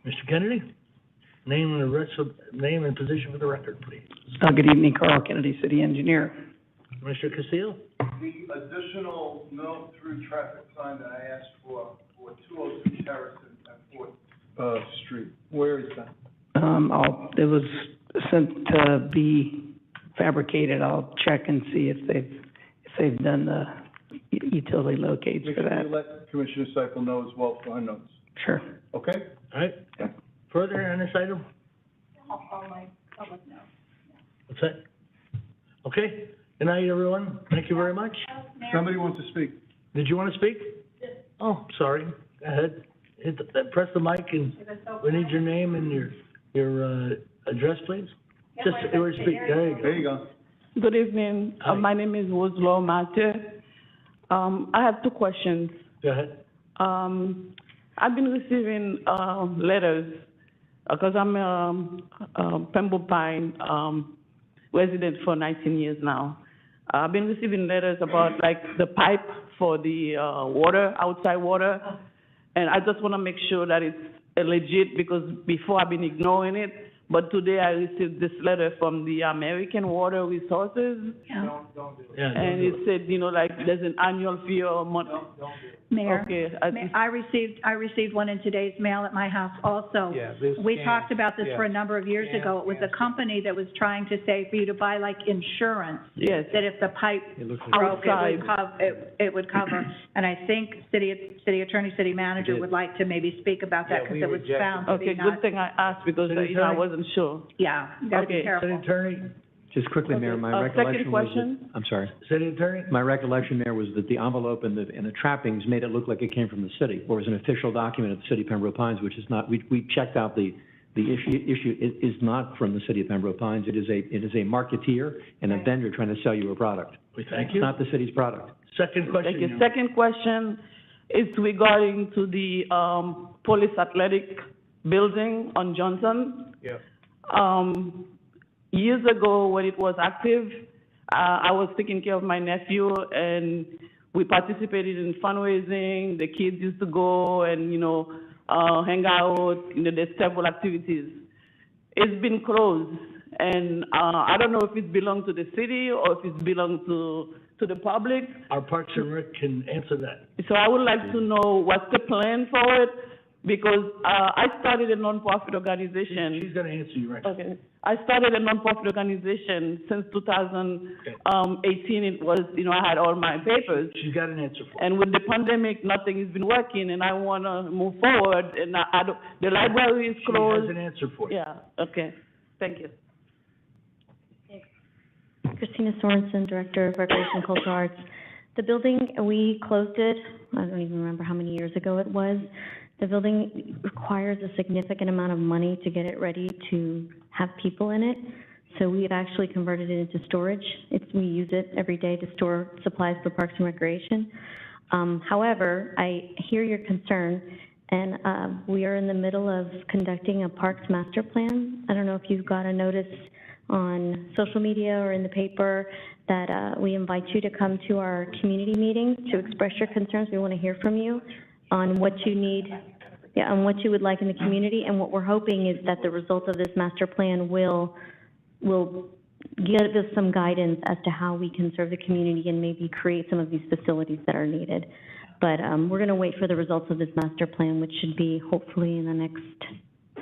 Mr. Kennedy, name and position for the record, please. Good evening, Carl Kennedy, City Engineer. Commissioner Castillo? The additional no through traffic sign that I asked for 202 Terrace and 4th Street, where is that? It was sent to be fabricated. I'll check and see if they've done the utility locates for that. Make sure you let Commissioner Seifel know as well for her notes. Sure. Okay? All right. Further on this item? All my public notes. What's that? Okay. Good night, everyone. Thank you very much. Somebody wants to speak. Did you want to speak? Oh, sorry. Go ahead. Press the mic, and we need your name and your address, please. Just where to speak. There you go. Good evening. My name is Woslo Mate. I have two questions. Go ahead. I've been receiving letters because I'm a Pembroke Pine resident for 19 years now. I've been receiving letters about like the pipe for the water, outside water, and I just want to make sure that it's legit because before I've been ignoring it, but today I received this letter from the American Water Resources. Yeah. And it said, like there's an annual fee or month. Mayor, Okay. I received one in today's mail at my house also. Yeah, We talked about this for a number of years Yeah, ago. It was a company that was trying to say for you to buy like insurance. Yes. That if the pipe broke, it would cover. And I think city attorney, city manager would like to maybe speak about that because it was found to be Okay, not. good thing I asked because I wasn't sure. Yeah, you gotta be careful. City attorney? Just quickly, Mayor, my second recollection was question. that, I'm sorry. City attorney? My recollection, Mayor, was that the envelope and the trappings made it look like it came from the city, or was an official document of the city of Pembroke Pines, which is not. We checked out the issue is not from the city of Pembroke Pines. It is a marketeer and a vendor trying to sell you a product. Thank you. It's not the city's product. Second question. Thank you. Second question is regarding to the police athletic building on Johnson. Yeah. Years ago, when it was active, I was taking care of my nephew, and we participated in fundraising. The kids used to go and, hang out. There's several activities. It's been closed, and I don't know if it belongs to the city or if it belongs to the public. Our Parks and Rec can answer that. So I would like to know what's the plan for it, because, I started a nonprofit organization. She's gonna answer you right now. Okay. I started a nonprofit organization since 2018. It was, I had all my papers. She's got an answer for you. And with the pandemic, nothing has been working, and I want to move forward. And I don't, the library is closed. She has an answer for you. Yeah. Okay. Thank you. Christina Sorensen, Director of Recreation and Cultural Arts. The building, we closed it, I don't even remember how many years ago it was. The building requires a significant amount of money to get it ready to have people in it. So we've actually converted it into storage. We use it every day to store supplies for Parks and Recreation. However, I hear your concern, and we are in the middle of conducting a Parks Master Plan. I don't know if you've got a notice on social media or in the paper that we invite you to come to our community meetings to express your concerns. We want to hear from you on what you need, on what you would like in the community. And what we're hoping is that the result of this master plan will give us some guidance as to how we can serve the community and maybe create some of these facilities that are needed. But we're going to wait for the results of this master plan, which should be hopefully in the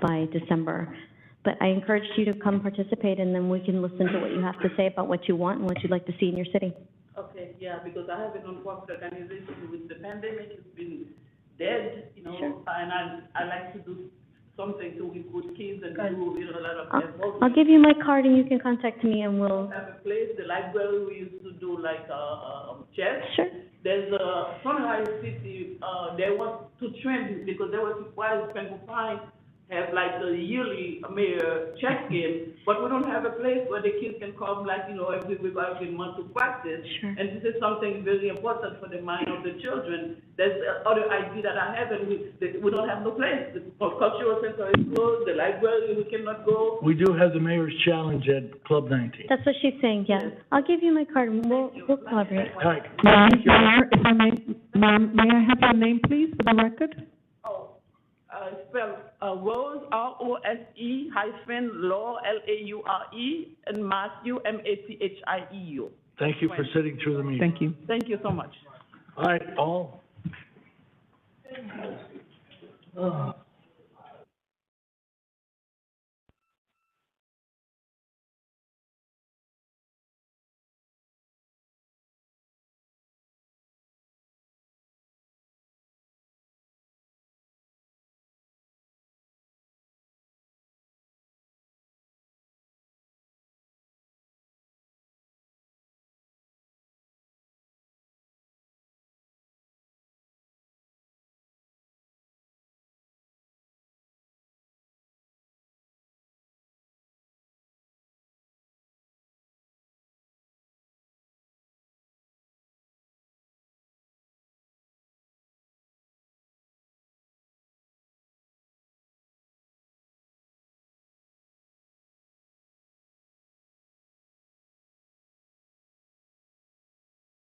by December. But I encourage you to come participate, and then we can listen to what you have to say about what you want and what you'd like to see in your city. Okay, yeah, because I have a nonprofit organization. With the pandemic, it's been dead, Sure. and I like to do something to recruit kids and do, a lot of involvement. I'll give you my card, and you can contact me, and we'll. We have a place, the library, we used to do like chess. Sure. There's a Sunrise City, they want to train, because they were required Pembroke have like the yearly mayor chess game, but we don't have a place where the kids can come every week or every month to practice. Sure. And this is something very important for the mind of the children. There's other idea that I have, and we don't have no place. The cultural center is closed, the library, we cannot go. We do have the mayor's challenge at Club 19. That's what she's saying, yeah. I'll give you my card, and we'll collaborate. All right. Mayor, if I may, ma'am, may I have your name, please, for the record? Spell Rose, R-O-S-E -Law, L-A-U-R-E, and Matthew, M-A-T-H-I-E-U. Thank you for sitting through the meeting. Thank you. Thank you so much. All right, all.